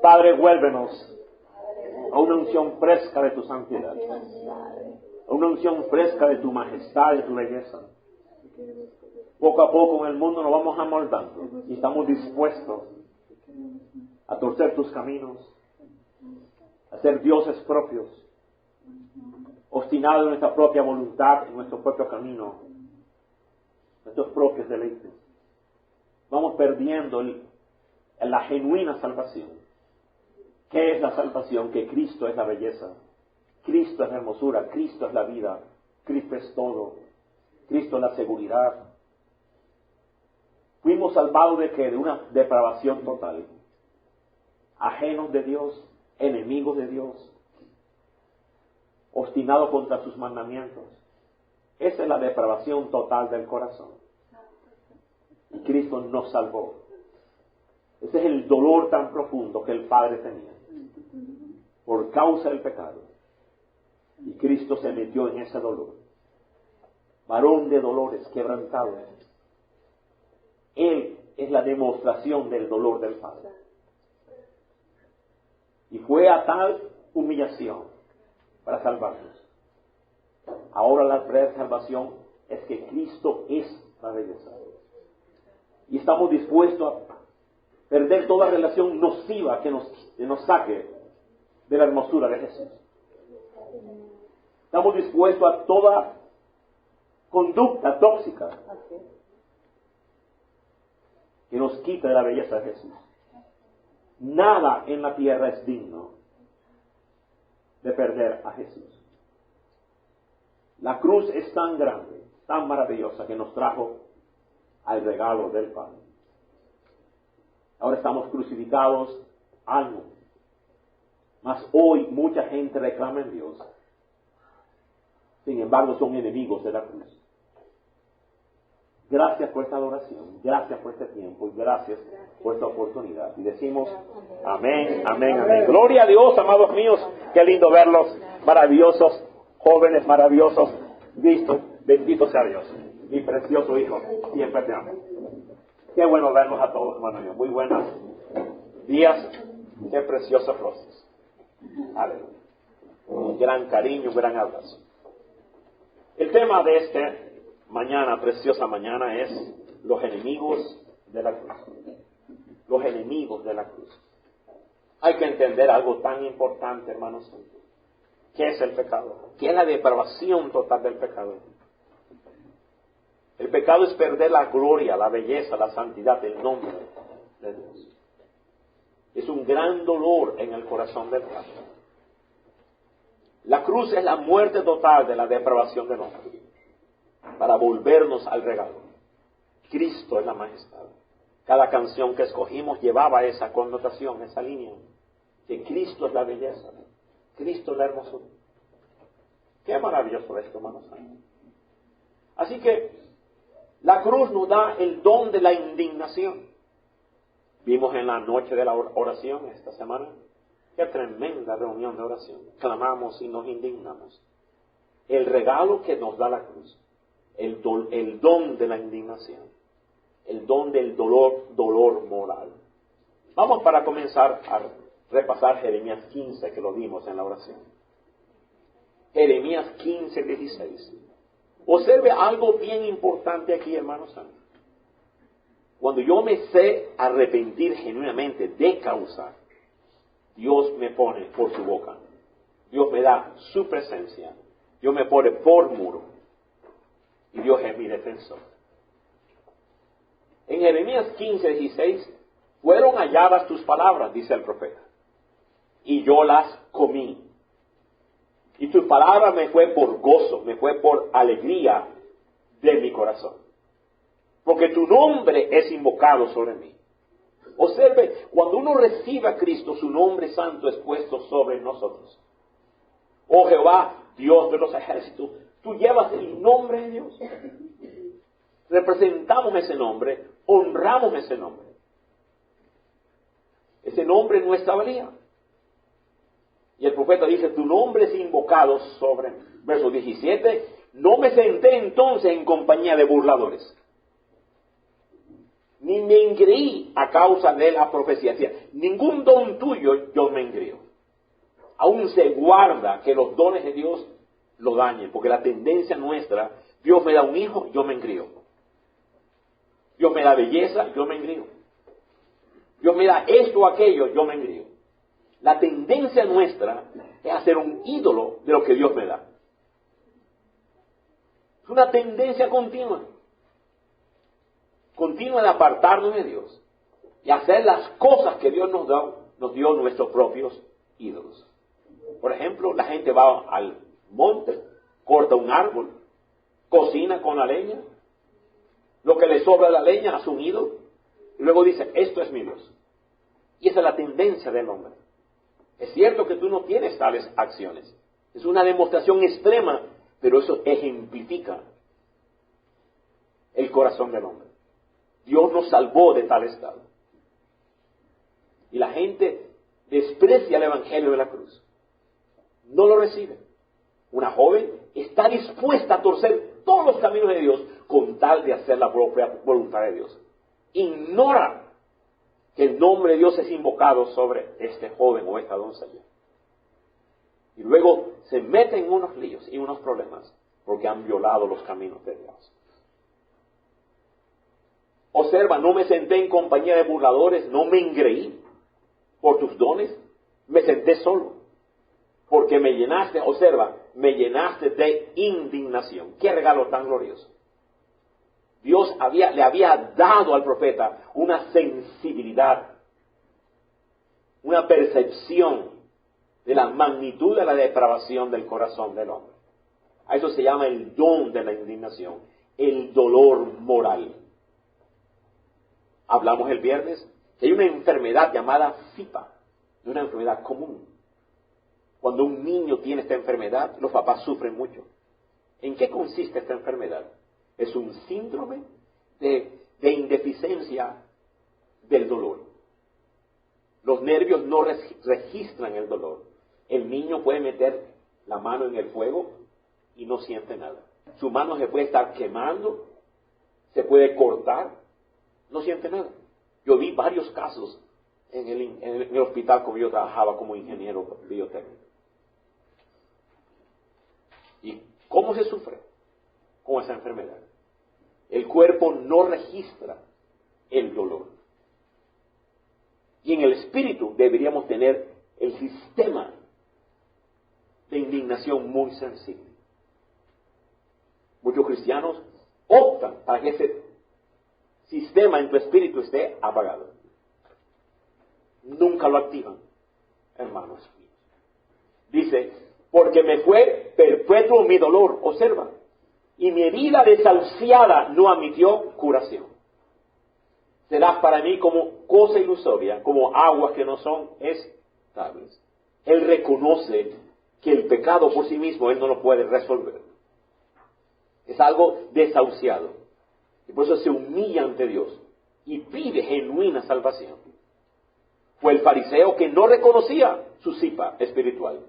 Padre, vuélvenos a una unción fresca de tu santidad, a una unción fresca de tu majestad y tu belleza. Poco a poco en el mundo nos vamos amoldando y estamos dispuestos a torcer tus caminos, a ser dioses propios, obstinados en nuestra propia voluntad, en nuestro propio camino, nuestros propios deleites. Vamos perdiendo la genuina salvación. ¿Qué es la salvación? Que Cristo es la belleza, Cristo es la hermosura, Cristo es la vida, Cristo es todo, Cristo es la seguridad. Fuimos salvados ¿de qué? De una depravación total, ajenos de Dios, enemigos de Dios, obstinados contra sus mandamientos. Esa es la depravación total del corazón. Y Cristo nos salvó. Ese es el dolor tan profundo que el Padre tenía por causa del pecado. Y Cristo se metió en ese dolor. Varón de dolores, quebrantado. Él es la demostración del dolor del Padre. Y fue a tal humillación para salvarnos. Ahora la verdadera salvación es que Cristo es la belleza. Y estamos dispuestos a perder toda relación nociva que nos saque de la hermosura de Jesús. Estamos dispuestos a toda conducta tóxica que nos quita de la belleza de Jesús. Nada en la tierra es digno de perder a Jesús. La cruz es tan grande, tan maravillosa, que nos trajo al regalo del Padre. Ahora estamos crucificados algo. Mas hoy mucha gente reclama en Dios. Sin embargo, son enemigos de la cruz. Gracias por esta adoración, gracias por este tiempo y gracias por esta oportunidad. Y decimos amén, amén, amén. Gloria a Dios, amados míos. Qué lindo verlos, maravillosos, jóvenes maravillosos. Bendito sea Dios. Mi precioso hijo, siempre te amo. Qué bueno verlos a todos, hermano mío. Muy buenos días, qué preciosas rosas. Aleluya. Un gran cariño, un gran abrazo. El tema de esta mañana, preciosa mañana, es los enemigos de la cruz. Los enemigos de la cruz. Hay que entender algo tan importante, hermanos. ¿Qué es el pecado? ¿Qué es la depravación total del pecado? El pecado es perder la gloria, la belleza, la santidad del nombre de Dios. Es un gran dolor en el corazón del Padre. La cruz es la muerte total de la depravación del hombre, para volvernos al regalo. Cristo es la majestad. Cada canción que escogimos llevaba esa connotación, esa línea, que Cristo es la belleza, Cristo es la hermosura. Qué maravilloso esto, hermanos. Así que la cruz nos da el don de la indignación. Vimos en la noche de la oración esta semana, qué tremenda reunión de oración. Clamamos y nos indignamos. El regalo que nos da la cruz, el don de la indignación, el don del dolor moral. Vamos para comenzar a repasar Jeremías 15, que lo vimos en la oración. Jeremías 15, 16. Observe algo bien importante aquí, hermanos santos. Cuando yo me sé arrepentir genuinamente de causa, Dios me pone por su boca. Dios me da su presencia. Dios me pone por muro. Y Dios es mi defensor. En Jeremías 15, 16, fueron halladas tus palabras, dice el profeta, y yo las comí. Y tu palabra me fue por gozo, me fue por alegría de mi corazón. Porque tu nombre es invocado sobre mí. Observe, cuando uno recibe a Cristo, su nombre santo es puesto sobre nosotros. Oh Jehová, Dios de los ejércitos, tú llevas el nombre de Dios. Representamos ese nombre, honramos ese nombre. Ese nombre es nuestra valía. Y el profeta dice, tu nombre es invocado sobre mí. Verso 17, no me senté entonces en compañía de burladores, ni me engreí a causa de la profecía. Decía, ningún don tuyo yo me engrío. Aún se guarda que los dones de Dios lo dañen, porque la tendencia nuestra, Dios me da un hijo, yo me engrío. Dios me da belleza, yo me engrío. Dios me da esto o aquello, yo me engrío. La tendencia nuestra es hacer un ídolo de lo que Dios me da. Es una tendencia continua. Continua de apartarnos de Dios y hacer las cosas que Dios nos dio nuestros propios ídolos. Por ejemplo, la gente va al monte, corta un árbol, cocina con la leña, lo que le sobra de la leña hace un ídolo, y luego dice, esto es mi Dios. Y esa es la tendencia del hombre. Es cierto que tú no tienes tales acciones. Es una demostración extrema, pero eso ejemplifica el corazón del hombre. Dios nos salvó de tal estado. Y la gente desprecia el Evangelio de la cruz. No lo recibe. Una joven está dispuesta a torcer todos los caminos de Dios con tal de hacer la propia voluntad de Dios. Ignora que el nombre de Dios es invocado sobre este joven o esta doncella. Y luego se meten en unos líos y unos problemas porque han violado los caminos de Dios. Observa, no me senté en compañía de burladores, no me engreí por tus dones, me senté solo, porque me llenaste, observa, me llenaste de indignación. ¡Qué regalo tan glorioso! Dios le había dado al profeta una sensibilidad, una percepción de la magnitud de la depravación del corazón del hombre. A eso se llama el don de la indignación, el dolor moral. Hablamos el viernes que hay una enfermedad llamada SIPA, una enfermedad común. Cuando un niño tiene esta enfermedad, los papás sufren mucho. ¿En qué consiste esta enfermedad? Es un síndrome de indeficiencia del dolor. Los nervios no registran el dolor. El niño puede meter la mano en el fuego y no siente nada. Su mano se puede estar quemando, se puede cortar, no siente nada. Yo vi varios casos en el hospital como yo trabajaba como ingeniero biotécnico. ¿Y cómo se sufre con esa enfermedad? El cuerpo no registra el dolor. Y en el espíritu deberíamos tener el sistema de indignación muy sensible. Muchos cristianos optan para que ese sistema en tu espíritu esté apagado. Nunca lo activan, hermanos míos. Dice, porque me fue perpetuo mi dolor, observa, y mi herida desahuciada no admitió curación. Serás para mí como cosa ilusoria, como aguas que no son estables. Él reconoce que el pecado por sí mismo él no lo puede resolver. Es algo desahuciado. Y por eso se humilla ante Dios y pide genuina salvación. Fue el fariseo que no reconocía su sipa espiritual.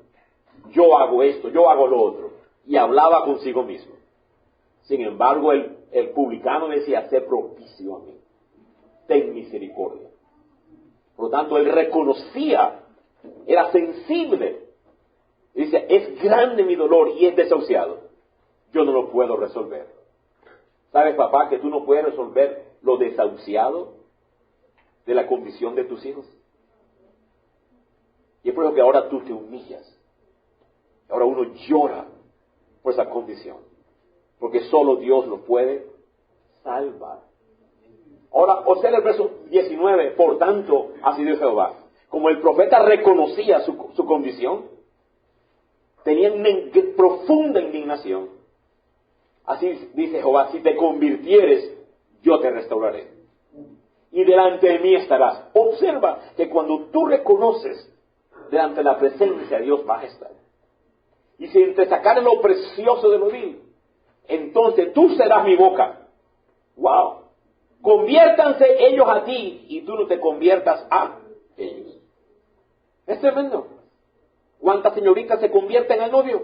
Yo hago esto, yo hago lo otro. Y hablaba consigo mismo. Sin embargo, el publicano decía, sé propicio a mí. Ten misericordia. Por lo tanto, él reconocía, era sensible. Dice, es grande mi dolor y es desahuciado. Yo no lo puedo resolver. ¿Sabes, papá, que tú no puedes resolver lo desahuciado de la condición de tus hijos? Y es por eso que ahora tú te humillas. Ahora uno llora por esa condición. Porque solo Dios lo puede salvar. Ahora, observa el verso 19. Por tanto, así dice Jehová. Como el profeta reconocía su condición, tenía una profunda indignación. Así dice Jehová, si te convirtieres, yo te restauraré. Y delante de mí estarás. Observa que cuando tú reconoces delante de la presencia de Dios vas a estar. Y si te sacares lo precioso de lo vil, entonces tú serás mi boca. ¡Wow! Conviértanse ellos a ti y tú no te conviertas a ellos. Es tremendo. ¿Cuántas señoritas se convierten al novio?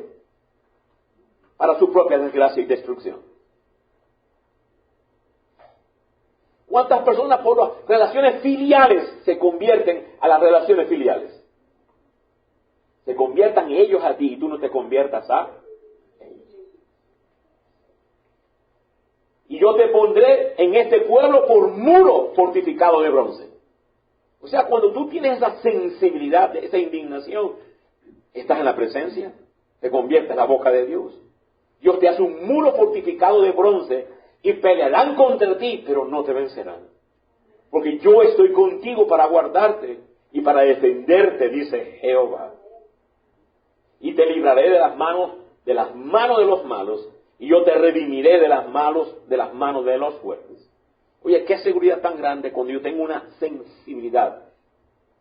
Para su propia desgracia y destrucción. ¿Cuántas personas por las relaciones filiales se convierten a las relaciones filiales? Se conviertan ellos a ti y tú no te conviertas a ellos. Y yo te pondré en este pueblo por muro fortificado de bronce. O sea, cuando tú tienes esa sensibilidad, esa indignación, estás en la presencia, te conviertes en la boca de Dios. Dios te hace un muro fortificado de bronce y pelearán contra ti, pero no te vencerán. Porque yo estoy contigo para guardarte y para defenderte, dice Jehová. Y te libraré de las manos de los malos, y yo te redimiré de las manos de los fuertes. Oye, qué seguridad tan grande cuando yo tengo una sensibilidad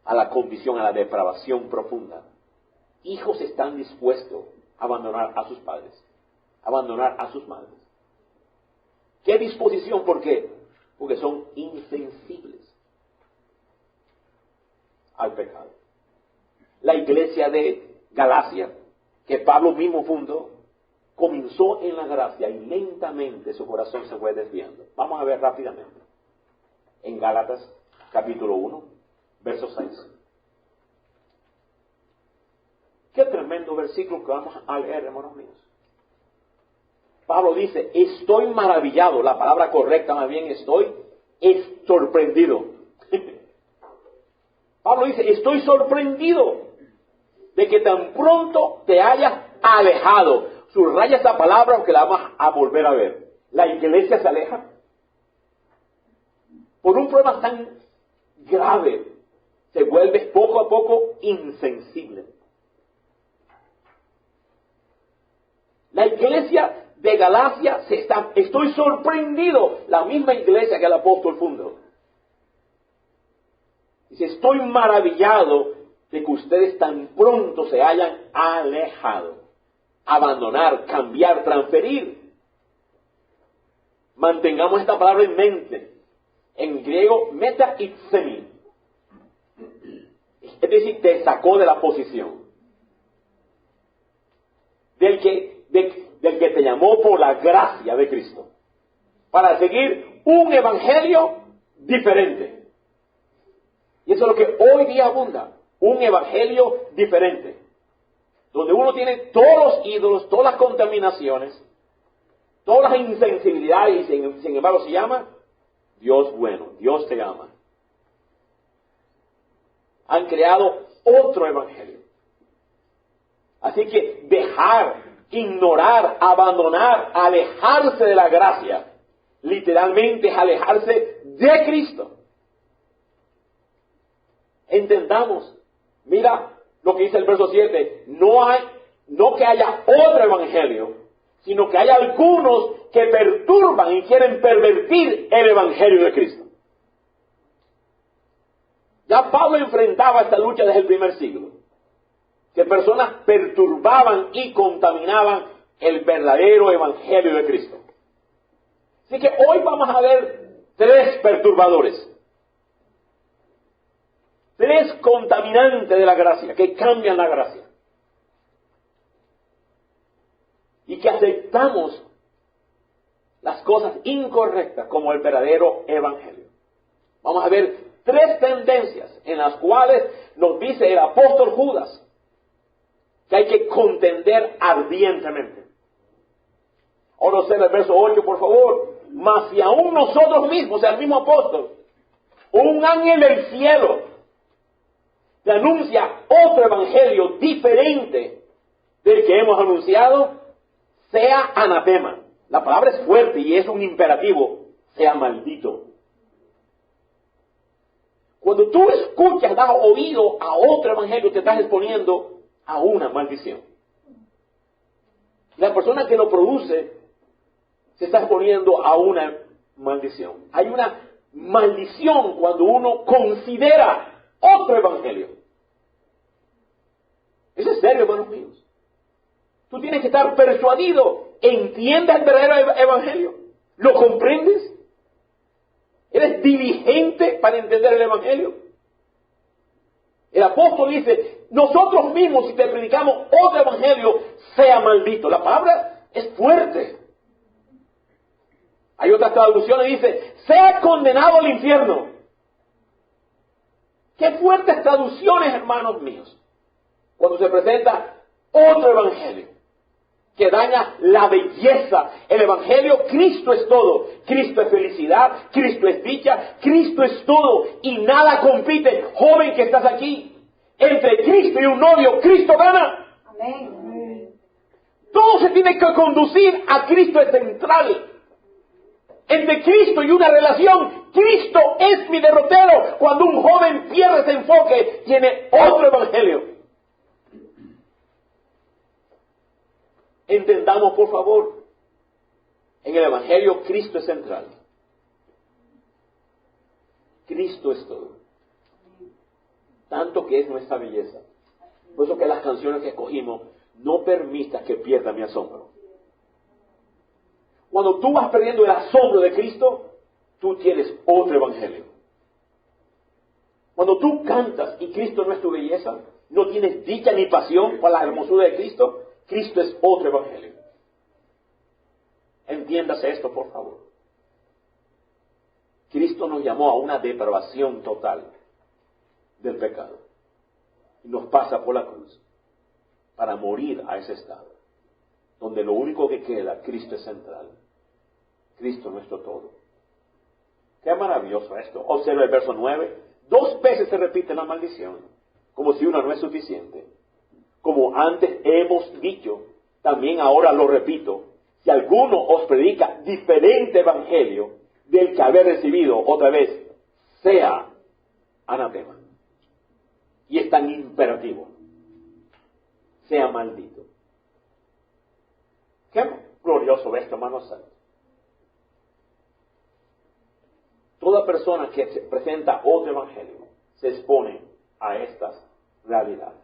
a la condición, a la depravación profunda. Hijos están dispuestos a abandonar a sus padres, a abandonar a sus madres. ¿Qué disposición? ¿Por qué? Porque son insensibles al pecado. La iglesia de Galacia, que Pablo mismo fundó, comenzó en la gracia y lentamente su corazón se fue desviando. Vamos a ver rápidamente. En Gálatas, capítulo 1, verso 6. Qué tremendo versículo que vamos a leer, hermanos míos. Pablo dice, estoy maravillado, la palabra correcta más bien, estoy sorprendido. Pablo dice, estoy sorprendido de que tan pronto te hayas alejado. Subraya esa palabra aunque la vamos a volver a ver. La iglesia se aleja por un problema tan grave, se vuelve poco a poco insensible. La iglesia de Galacia estoy sorprendido, la misma iglesia que el apóstol fundó. Dice, estoy maravillado de que ustedes tan pronto se hayan alejado. Abandonar, cambiar, transferir. Mantengamos esta palabra en mente. En griego, meta itsemi. Es decir, te sacó de la posición. Del que te llamó por la gracia de Cristo. Para seguir un evangelio diferente. Y eso es lo que hoy día abunda. Un evangelio diferente. Donde uno tiene todos los ídolos, todas las contaminaciones, todas las insensibilidades, y sin embargo se llama Dios bueno, Dios te ama. Han creado otro evangelio. Así que dejar, ignorar, abandonar, alejarse de la gracia, literalmente es alejarse de Cristo. Entendamos, mira lo que dice el verso 7, no que haya otro evangelio, sino que hay algunos que perturban y quieren pervertir el evangelio de Cristo. Ya Pablo enfrentaba esta lucha desde el primer siglo, que personas perturbaban y contaminaban el verdadero evangelio de Cristo. Así que hoy vamos a ver 3 perturbadores. 3 contaminantes de la gracia, que cambian la gracia. Y que aceptamos las cosas incorrectas como el verdadero evangelio. Vamos a ver 3 tendencias en las cuales nos dice el apóstol Judas que hay que contender ardientemente. Ahora observa el verso 8, por favor. Mas si aún nosotros mismos, o sea, el mismo apóstol, un ángel del cielo te anuncia otro evangelio diferente del que hemos anunciado, sea anatema. La palabra es fuerte y es un imperativo, sea maldito. Cuando tú escuchas, das oído a otro evangelio, te estás exponiendo a una maldición. La persona que lo produce se está exponiendo a una maldición. Hay una maldición cuando uno considera otro evangelio. Eso es serio, hermanos míos. Tú tienes que estar persuadido. ¿Entiendes el verdadero evangelio? ¿Lo comprendes? ¿Eres diligente para entender el evangelio? El apóstol dice, nosotros mismos, si te predicamos otro evangelio, sea maldito. La palabra es fuerte. Hay otras traducciones que dice, sea condenado al infierno. Qué fuertes traducciones, hermanos míos, cuando se presenta otro evangelio que daña la belleza. El evangelio, Cristo es todo. Cristo es felicidad, Cristo es dicha, Cristo es todo. Y nada compite, joven que estás aquí, entre Cristo y un novio, Cristo gana. Amén. Todo se tiene que conducir a Cristo es central. Entre Cristo y una relación, Cristo es mi derrotero. Cuando un joven pierde ese enfoque, tiene otro evangelio. Entendamos, por favor, en el evangelio Cristo es central. Cristo es todo. Tanto que es nuestra belleza. Por eso que las canciones que escogimos, no permitas que pierda mi asombro. Cuando tú vas perdiendo el asombro de Cristo, tú tienes otro evangelio. Cuando tú cantas y Cristo no es tu belleza, no tienes dicha ni pasión por la hermosura de Cristo, Cristo es otro evangelio. Entiéndase esto, por favor. Cristo nos llamó a una depravación total del pecado. Y nos pasa por la cruz para morir a ese estado, donde lo único que queda, Cristo es central. Cristo nuestro todo. Qué maravilloso esto. Observa el verso 9. 2 veces se repite la maldición, como si una no es suficiente. Como antes hemos dicho, también ahora lo repito, si alguno os predica diferente evangelio del que habéis recibido, otra vez, sea anatema. Y es tan imperativo. Sea maldito. Qué glorioso esto, hermanos santos. Toda persona que se presenta otro evangelio se expone a estas realidades.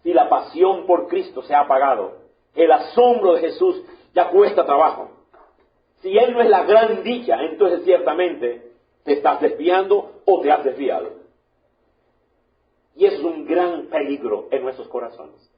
Si la pasión por Cristo se ha apagado, el asombro de Jesús ya cuesta trabajo. Si Él no es la gran dicha, entonces ciertamente te estás desviando o te has desviado. Y eso es un gran peligro en nuestros corazones.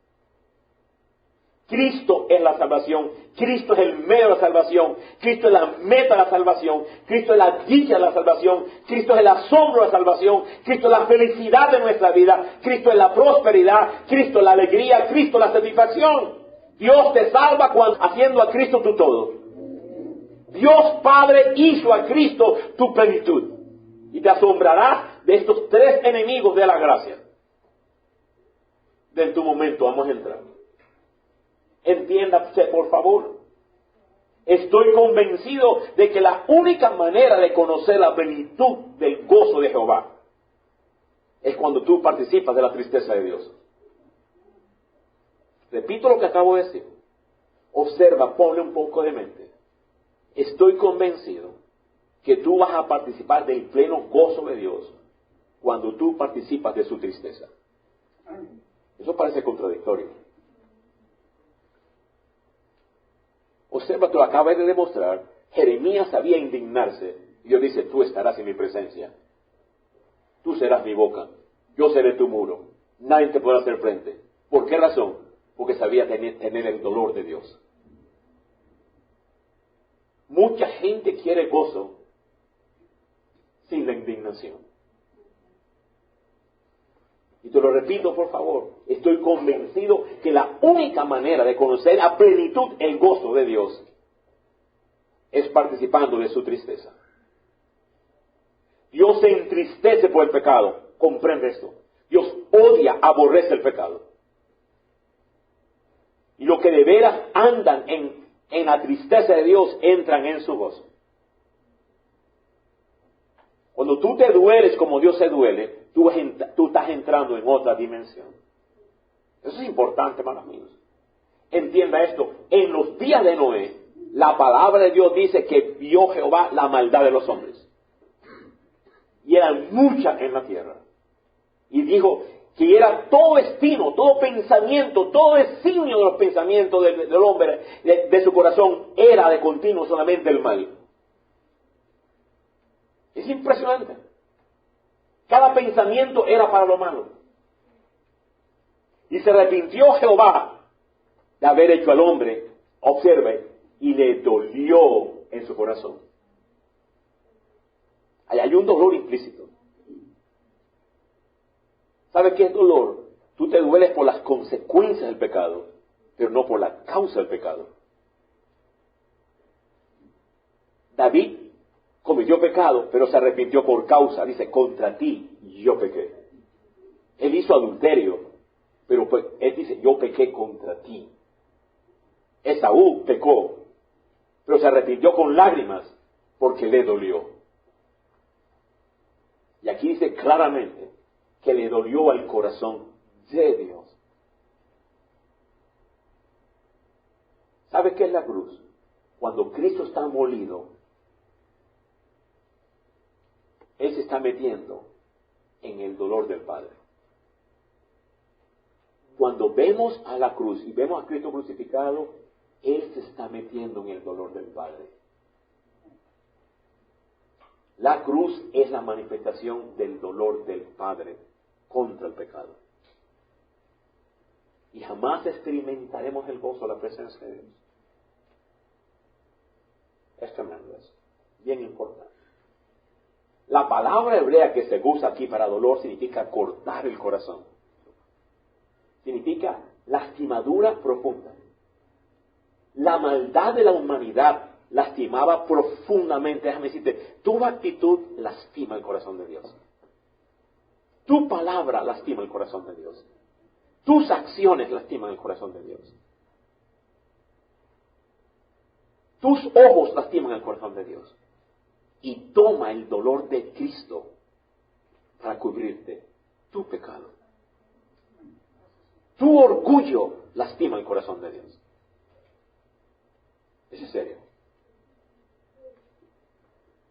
Cristo es la salvación, Cristo es el medio de la salvación, Cristo es la meta de la salvación, Cristo es la dicha de la salvación, Cristo es el asombro de la salvación, Cristo es la felicidad de nuestra vida, Cristo es la prosperidad, Cristo es la alegría, Cristo es la satisfacción. Dios te salva haciendo a Cristo tu todo. Dios Padre hizo a Cristo tu plenitud. Y te asombrarás de estos 3 enemigos de la gracia. En tu momento vamos a entrar. Entiéndase, por favor. Estoy convencido de que la única manera de conocer la plenitud del gozo de Jehová es cuando tú participas de la tristeza de Dios. Repito lo que acabo de decir. Observa, ponle un poco de mente. Estoy convencido que tú vas a participar del pleno gozo de Dios cuando tú participas de su tristeza. Eso parece contradictorio. Observa, tú acabas de demostrar, Jeremías sabía indignarse, y Dios dice, tú estarás en mi presencia, tú serás mi boca, yo seré tu muro, nadie te podrá hacer frente. ¿Por qué razón? Porque sabía tener el dolor de Dios. Mucha gente quiere gozo sin la indignación. Y te lo repito, por favor, estoy convencido que la única manera de conocer a plenitud el gozo de Dios es participando de su tristeza. Dios se entristece por el pecado, comprende esto. Dios odia, aborrece el pecado. Y los que de veras andan en la tristeza de Dios entran en su gozo. Cuando tú te dueles como Dios se duele, tú estás entrando en otra dimensión. Eso es importante, hermanos míos. Entienda esto. En los días de Noé, la palabra de Dios dice que vio Jehová la maldad de los hombres. Y eran muchas en la tierra. Y dijo que era todo destino, todo pensamiento, todo designio de los pensamientos del hombre, de su corazón, era de continuo solamente el mal. Es impresionante. Cada pensamiento era para lo malo. Y se arrepintió Jehová de haber hecho al hombre, observe, y le dolió en su corazón. Ahí hay un dolor implícito. ¿Sabe qué es dolor? Tú te dueles por las consecuencias del pecado, pero no por la causa del pecado. David cometió pecado, pero se arrepintió por causa. Dice, contra ti yo pequé. Él hizo adulterio, pero él dice, yo pequé contra ti. Esaú pecó, pero se arrepintió con lágrimas porque le dolió. Y aquí dice claramente que le dolió al corazón de Dios. ¿Sabe qué es la cruz? Cuando Cristo está molido, Él se está metiendo en el dolor del Padre. Cuando vemos a la cruz y vemos a Cristo crucificado, Él se está metiendo en el dolor del Padre. La cruz es la manifestación del dolor del Padre contra el pecado. Y jamás experimentaremos el gozo de la presencia de Dios. Es tremendo eso, bien importante. La palabra hebrea que se usa aquí para dolor significa cortar el corazón. Significa lastimadura profunda. La maldad de la humanidad lastimaba profundamente. Déjame decirte, tu actitud lastima el corazón de Dios. Tu palabra lastima el corazón de Dios. Tus acciones lastiman el corazón de Dios. Tus ojos lastiman el corazón de Dios. Y toma el dolor de Cristo para cubrirte tu pecado. Tu orgullo lastima el corazón de Dios. Eso es serio.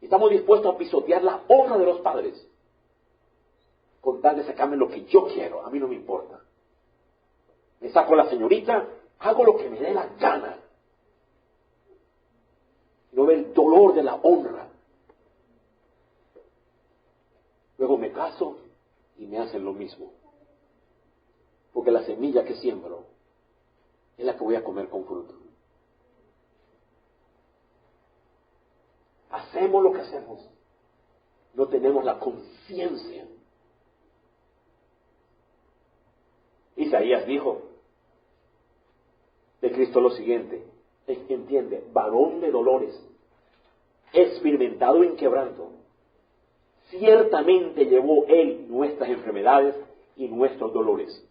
Estamos dispuestos a pisotear la honra de los padres con tal de sacarme lo que yo quiero. A mí no me importa. Me saco a la señorita, hago lo que me dé la gana. No ve el dolor de la honra. Luego me caso y me hacen lo mismo. Porque la semilla que siembro es la que voy a comer con fruto. Hacemos lo que hacemos. No tenemos la conciencia. Isaías dijo de Cristo lo siguiente. Entiende, varón de dolores, experimentado en quebranto. Ciertamente llevó Él nuestras enfermedades y nuestros dolores.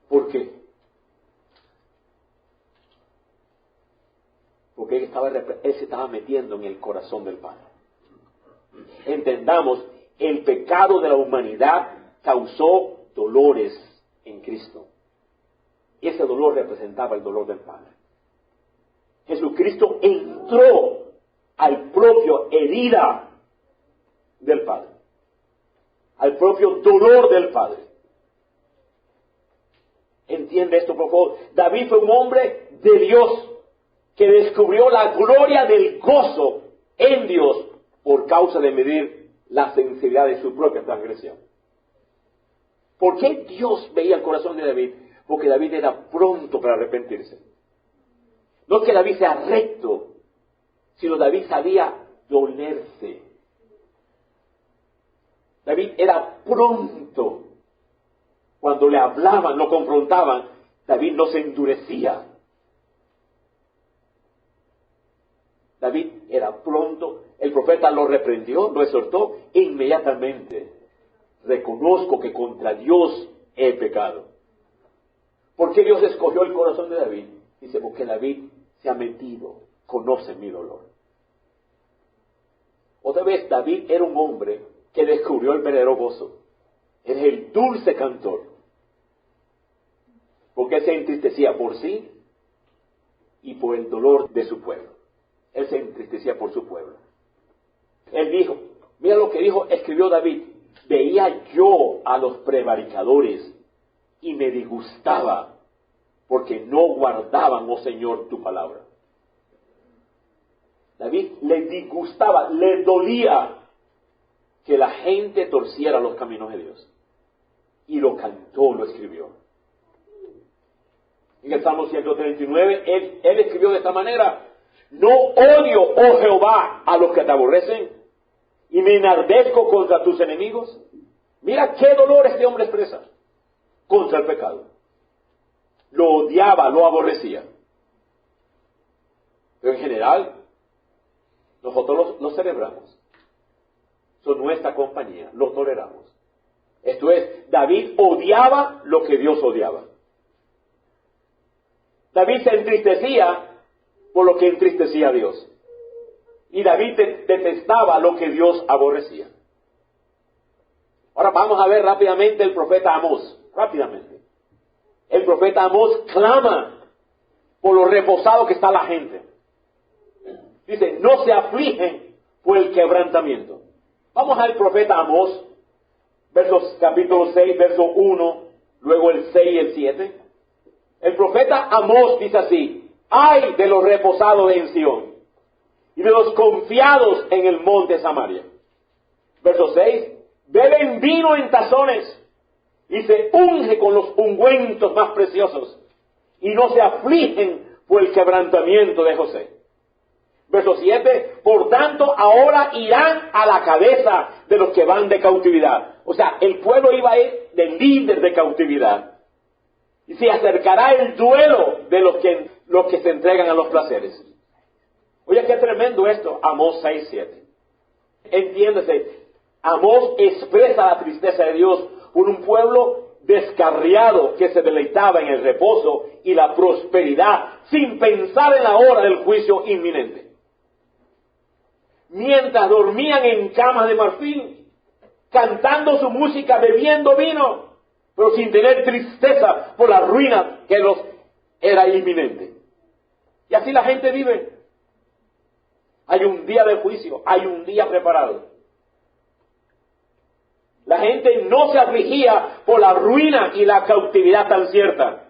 ¿Por qué? Porque Él se estaba metiendo en el corazón del Padre. Entendamos, el pecado de la humanidad causó dolores en Cristo. Ese dolor representaba el dolor del Padre. Jesucristo entró al propio herida del Padre, al propio dolor del Padre. Entiende esto, por favor. David fue un hombre de Dios que descubrió la gloria del gozo en Dios por causa de medir la sensibilidad de su propia transgresión. ¿Por qué Dios veía el corazón de David? Porque David era pronto para arrepentirse. No es que David sea recto, sino David sabía dolerse. David era pronto. Cuando le hablaban, lo confrontaban, David no se endurecía. David era pronto. El profeta lo reprendió, lo exhortó e inmediatamente. Reconozco que contra Dios he pecado. ¿Por qué Dios escogió el corazón de David? Dice, porque David se ha metido, conoce mi dolor. Otra vez, David era un hombre que descubrió el verdadero gozo. Él es el dulce cantor. Porque él se entristecía por sí y por el dolor de su pueblo. Él se entristecía por su pueblo. Él dijo, mira lo que dijo, escribió David, veía yo a los prevaricadores y me disgustaba porque no guardaban, oh Señor, tu palabra. David le disgustaba, le dolía que la gente torciera los caminos de Dios. Y lo cantó, lo escribió. En el Salmo 139, él escribió de esta manera, No odio, oh Jehová, a los que te aborrecen, y me enardezco contra tus enemigos. Mira qué dolor este hombre expresa contra el pecado. Lo odiaba, lo aborrecía. Pero en general, nosotros lo celebramos. Son nuestra compañía, lo toleramos. Esto es, David odiaba lo que Dios odiaba. David se entristecía por lo que entristecía a Dios. Y David detestaba lo que Dios aborrecía. Ahora vamos a ver rápidamente el profeta Amós. Rápidamente. El profeta Amós clama por lo reposado que está la gente. Dice, no se afligen por el quebrantamiento. Vamos al profeta Amós, capítulo 6, verso 1, luego el 6 y el 7. El profeta Amós dice así: ay de los reposados en Sión y de los confiados en el monte Samaria. Verso 6, beben vino en tazones y se unge con los ungüentos más preciosos y no se afligen por el quebrantamiento de José. Verso 7, por tanto ahora irán a la cabeza de los que van de cautividad. O sea, el pueblo iba a ir de líder de cautividad. Y se acercará el duelo de los que se entregan a los placeres. Oye, qué tremendo esto, Amós 6:7. Entiéndese, Amós expresa la tristeza de Dios por un pueblo descarriado que se deleitaba en el reposo y la prosperidad sin pensar en la hora del juicio inminente. Mientras dormían en camas de marfil, cantando su música, bebiendo vino, pero sin tener tristeza por la ruina que los era inminente. Y así la gente vive. Hay un día de juicio, hay un día preparado. La gente no se afligía por la ruina y la cautividad tan cierta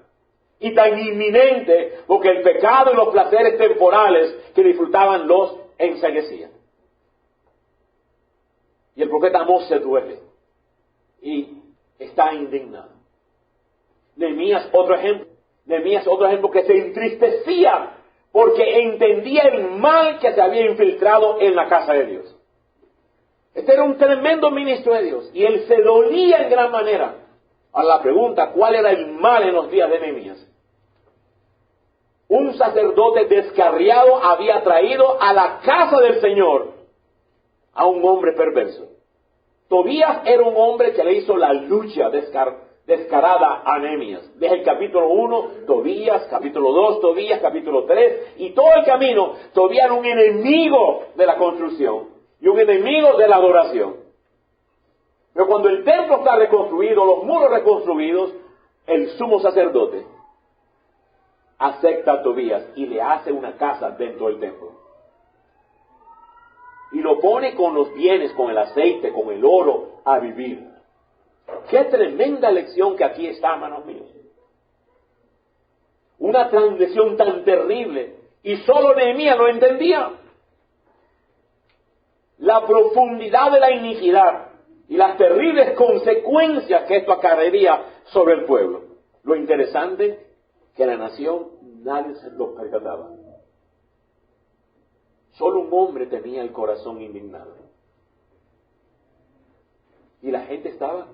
y tan inminente, porque el pecado y los placeres temporales que disfrutaban los enseguecían. Y el profeta Amós se duele y está indignado. Nehemías, otro ejemplo que se entristecía porque entendía el mal que se había infiltrado en la casa de Dios. Este era un tremendo ministro de Dios y él se dolía en gran manera. A la pregunta, ¿cuál era el mal en los días de Nehemías? Un sacerdote descarriado había traído a la casa del Señor a un hombre perverso. Tobías era un hombre que le hizo la lucha descarada a Nehemías. Desde el capítulo 1, Tobías, capítulo 2, Tobías, capítulo 3, y todo el camino, Tobías era un enemigo de la construcción y un enemigo de la adoración. Pero cuando el templo está reconstruido, los muros reconstruidos, el sumo sacerdote acepta a Tobías y le hace una casa dentro del templo. Y lo pone con los bienes, con el aceite, con el oro, a vivir. ¡Qué tremenda lección que aquí está, hermanos míos! Una transgresión tan terrible, y solo Nehemías lo entendía. La profundidad de la iniquidad y las terribles consecuencias que esto acarrearía sobre el pueblo. Lo interesante, que la nación nadie se lo percataba. Solo un hombre tenía el corazón indignado. Y la gente estaba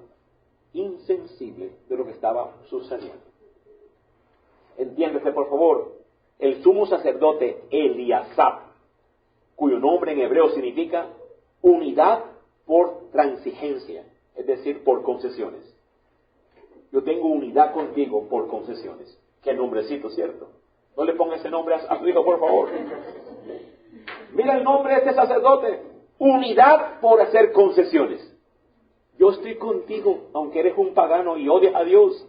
insensible de lo que estaba sucediendo. Entiéndese, por favor, el sumo sacerdote Eliasab, cuyo nombre en hebreo significa unidad por transigencia, es decir, por concesiones. Yo tengo unidad contigo por concesiones. Qué nombrecito, ¿cierto? No le ponga ese nombre a su hijo, por favor. Mira el nombre de este sacerdote. Unidad por hacer concesiones. Yo estoy contigo, aunque eres un pagano y odias a Dios.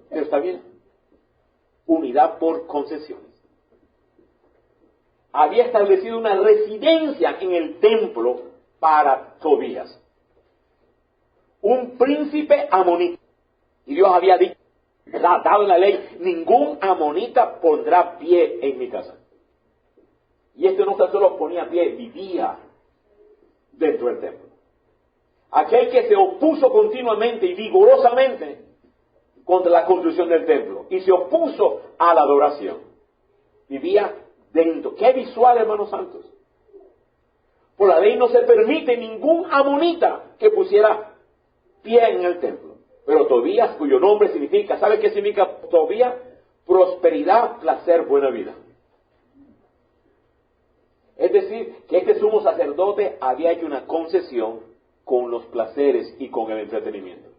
Pero está bien. Unidad por concesiones. Había establecido una residencia en el templo para Tobías. Un príncipe amonita. Y Dios había dicho, dado en la ley, ningún amonita pondrá pie en mi casa. Y este no solo ponía pie, vivía dentro del templo. Aquel que se opuso continuamente y vigorosamente contra la construcción del templo y se opuso a la adoración. Vivía dentro. ¡Qué visual, hermanos santos! Por la ley no se permite ningún amonita que pusiera pie en el templo. Pero Tobías, cuyo nombre significa, ¿sabe qué significa Tobías? Prosperidad, placer, buena vida. Es decir, que este sumo sacerdote había hecho una concesión con los placeres y con el entretenimiento.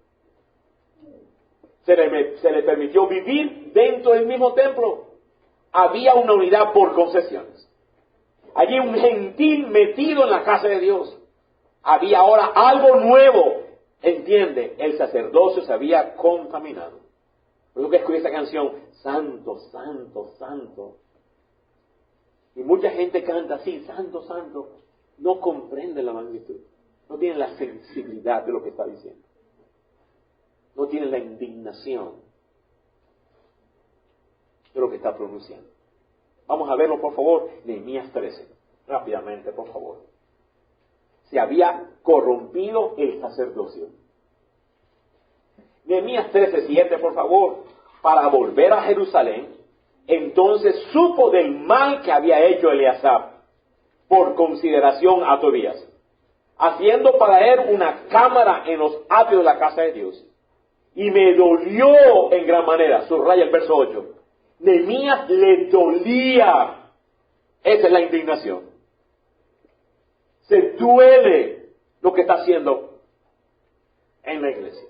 Se le permitió vivir dentro del mismo templo. Había una unidad por concesiones. Allí un gentil metido en la casa de Dios. Había ahora algo nuevo. Entiende, el sacerdocio se había contaminado. Por eso que escuché esa canción, Santo, Santo, Santo. Y mucha gente canta así, Santo, Santo. No comprende la magnitud. No tiene la sensibilidad de lo que está diciendo. No tiene la indignación de lo que está pronunciando. Vamos a verlo, por favor, Nehemías 13. Rápidamente, por favor. Se había corrompido el sacerdocio. Nehemías 13:7, por favor. Para volver a Jerusalén, entonces supo del mal que había hecho Eliasaf por consideración a Tobías, haciendo para él una cámara en los atrios de la casa de Dios. Y me dolió en gran manera. Subraya el verso 8. Nehemías le dolía. Esa es la indignación. Se duele lo que está haciendo en la iglesia,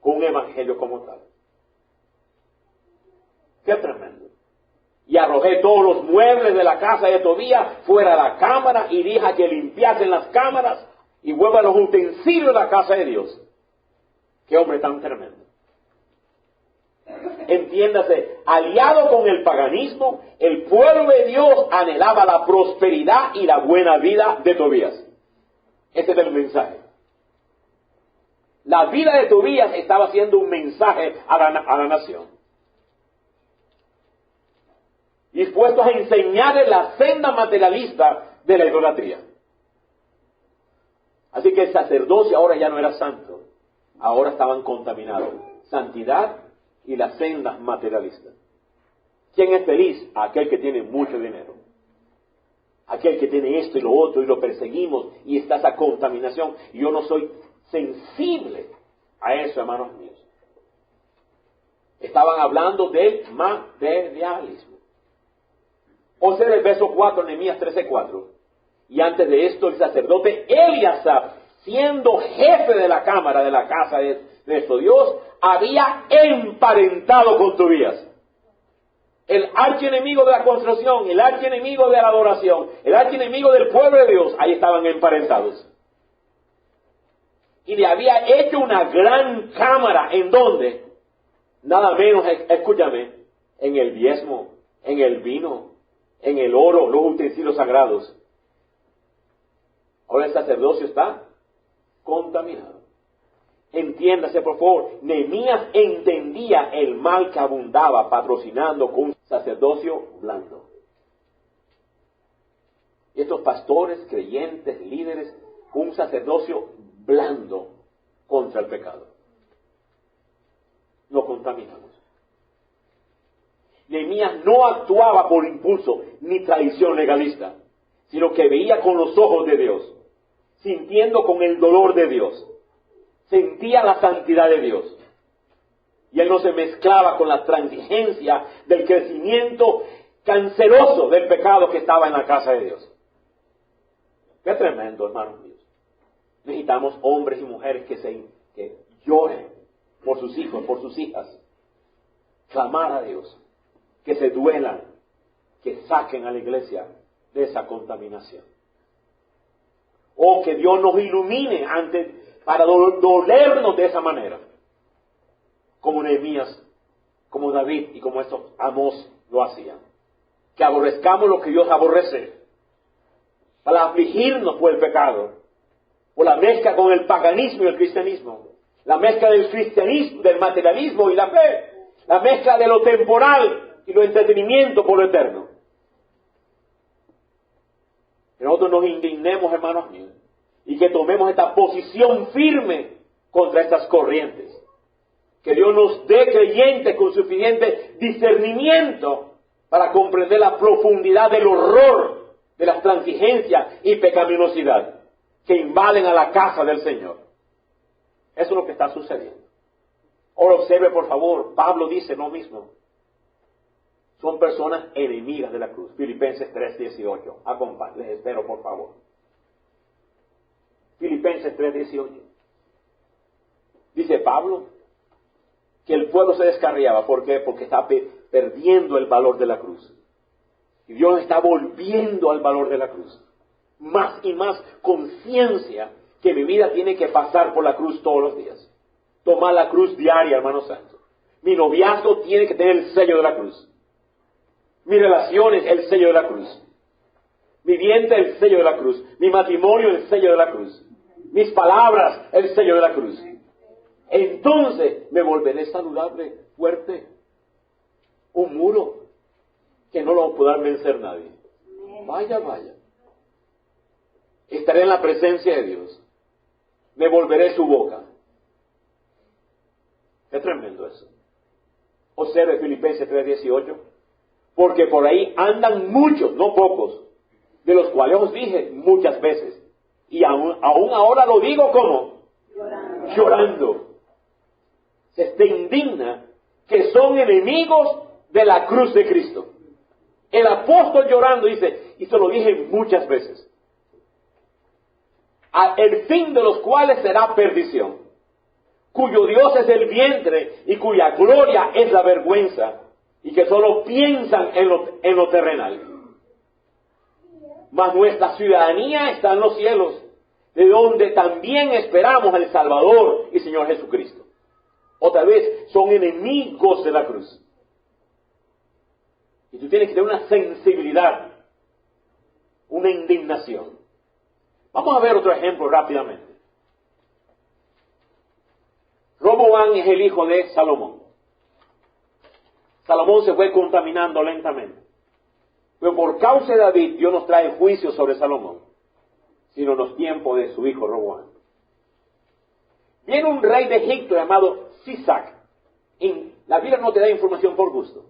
con un evangelio como tal. Qué tremendo. Y arrojé todos los muebles de la casa de Tobías fuera de la cámara y dije que limpiasen las cámaras y vuelvan los utensilios de la casa de Dios. Qué hombre tan tremendo. Entiéndase, aliado con el paganismo, el pueblo de Dios anhelaba la prosperidad y la buena vida de Tobías. Ese es el mensaje. La vida de Tobías estaba siendo un mensaje a la nación. Dispuestos a enseñarle la senda materialista de la idolatría. Así que el sacerdocio ahora ya no era santo. Ahora estaban contaminados. Santidad y las sendas materialistas. ¿Quién es feliz? Aquel que tiene mucho dinero. Aquel que tiene esto y lo otro y lo perseguimos y está esa contaminación. Y yo no soy sensible a eso, hermanos míos. Estaban hablando del materialismo. Observe el verso 4, Nehemías 13:4. Y antes de esto el sacerdote Eliasaf, siendo jefe de la cámara de la casa de nuestro Dios, había emparentado con Tobías. El archienemigo de la construcción, el archienemigo de la adoración, el archienemigo del pueblo de Dios, ahí estaban emparentados. Y le había hecho una gran cámara, ¿en donde? Nada menos, escúchame, en el diezmo, en el vino, en el oro, los utensilios sagrados. Ahora el sacerdocio está contaminado. Entiéndase, por favor, Nehemías entendía el mal que abundaba patrocinando con un sacerdocio blando. Y estos pastores, creyentes, líderes, un sacerdocio blando contra el pecado. Lo contaminamos. Nehemías no actuaba por impulso ni tradición legalista, sino que veía con los ojos de Dios, sintiendo con el dolor de Dios. Sentía la santidad de Dios. Y él no se mezclaba con la transigencia del crecimiento canceroso del pecado que estaba en la casa de Dios. Qué tremendo, hermanos míos. Necesitamos hombres y mujeres que lloren por sus hijos, por sus hijas. Clamar a Dios. Que se duelan. Que saquen a la iglesia de esa contaminación. O que Dios nos ilumine para dolernos de esa manera. Como Nehemías, como David y como estos Amós lo hacían. Que aborrezcamos lo que Dios aborrece. Para afligirnos por el pecado. Por la mezcla con el paganismo y el cristianismo. La mezcla del cristianismo, del materialismo y la fe. La mezcla de lo temporal y lo entretenimiento por lo eterno. Que nosotros nos indignemos, hermanos míos, y que tomemos esta posición firme contra estas corrientes. Que Dios nos dé creyentes con suficiente discernimiento para comprender la profundidad del horror de las transigencias y pecaminosidad que invaden a la casa del Señor. Eso es lo que está sucediendo. Ahora observe, por favor, Pablo dice lo mismo. Son personas enemigas de la cruz. Filipenses 3:18. Acompáñenme, les espero, por favor. Filipenses 3:18. Dice Pablo que el pueblo se descarriaba. ¿Por qué? Porque está perdiendo el valor de la cruz. Y Dios está volviendo al valor de la cruz. Más y más conciencia que mi vida tiene que pasar por la cruz todos los días. Tomar la cruz diaria, hermano santo. Mi noviazgo tiene que tener el sello de la cruz. Mis relaciones, el sello de la cruz. Mi vientre, el sello de la cruz. Mi matrimonio, el sello de la cruz. Mis palabras, el sello de la cruz. Entonces me volveré saludable, fuerte. Un muro que no lo podrá vencer nadie. Vaya, vaya. Estaré en la presencia de Dios. Me volveré su boca. Qué tremendo eso. Observe Filipenses 3:18. Porque por ahí andan muchos, no pocos, de los cuales os dije muchas veces. Y aún ahora lo digo como llorando. Se indigna que son enemigos de la cruz de Cristo. El apóstol llorando dice, y se lo dije muchas veces, el fin de los cuales será perdición, cuyo Dios es el vientre y cuya gloria es la vergüenza, y que solo piensan en lo terrenal. Mas nuestra ciudadanía está en los cielos, de donde también esperamos al Salvador y Señor Jesucristo. Otra vez, son enemigos de la cruz. Y tú tienes que tener una sensibilidad, una indignación. Vamos a ver otro ejemplo rápidamente. Roboam es el hijo de Salomón. Salomón se fue contaminando lentamente. Pero por causa de David, Dios nos trae juicio sobre Salomón, sino en los tiempos de su hijo Roboam. Viene un rey de Egipto llamado Sisac. La Biblia no te da información por gusto.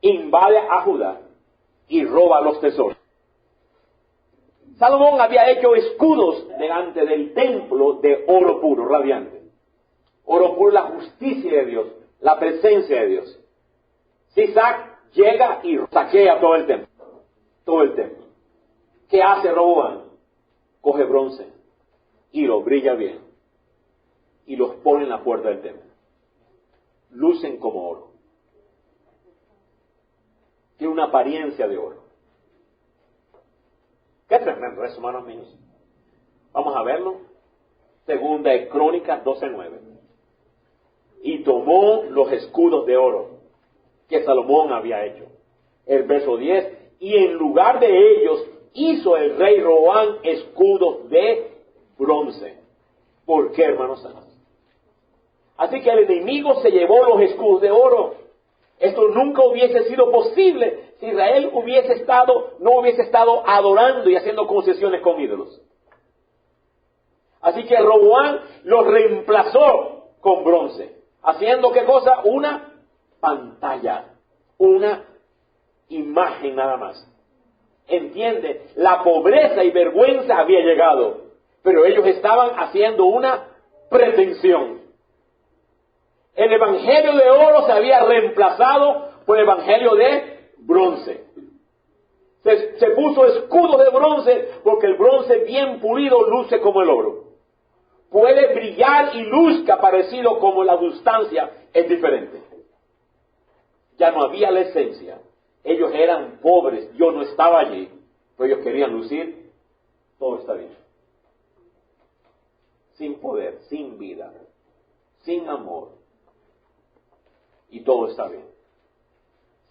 Invade a Judá y roba los tesoros. Salomón había hecho escudos delante del templo de oro puro, radiante. Oro puro, la justicia de Dios, la presencia de Dios. Sisac llega y saquea todo el templo. Todo el templo. ¿Qué hace Roboam? Coge bronce y lo brilla bien. Y los pone en la puerta del templo. Lucen como oro. Tiene una apariencia de oro. Qué tremendo eso, hermanos míos. Vamos a verlo. Segunda de Crónicas 12:9. Y tomó los escudos de oro que Salomón había hecho. El verso 10. Y en lugar de ellos hizo el rey Roboam escudos de bronce. ¿Por qué, hermanos santos? Así que el enemigo se llevó los escudos de oro. Esto nunca hubiese sido posible si Israel no hubiese estado adorando y haciendo concesiones con ídolos. Así que Roboam los reemplazó con bronce. Haciendo ¿qué cosa? Una pantalla. Una imagen nada más. ¿Entiende? La pobreza y vergüenza había llegado. Pero ellos estaban haciendo una pretensión. El evangelio de oro se había reemplazado por el evangelio de bronce. Se puso escudos de bronce porque el bronce bien pulido luce como el oro. Puede brillar y luzca parecido como la sustancia es diferente. Ya no había la esencia. Ellos eran pobres, yo no estaba allí, pero ellos querían lucir. Todo está bien. Sin poder, sin vida, sin amor. Y todo está bien.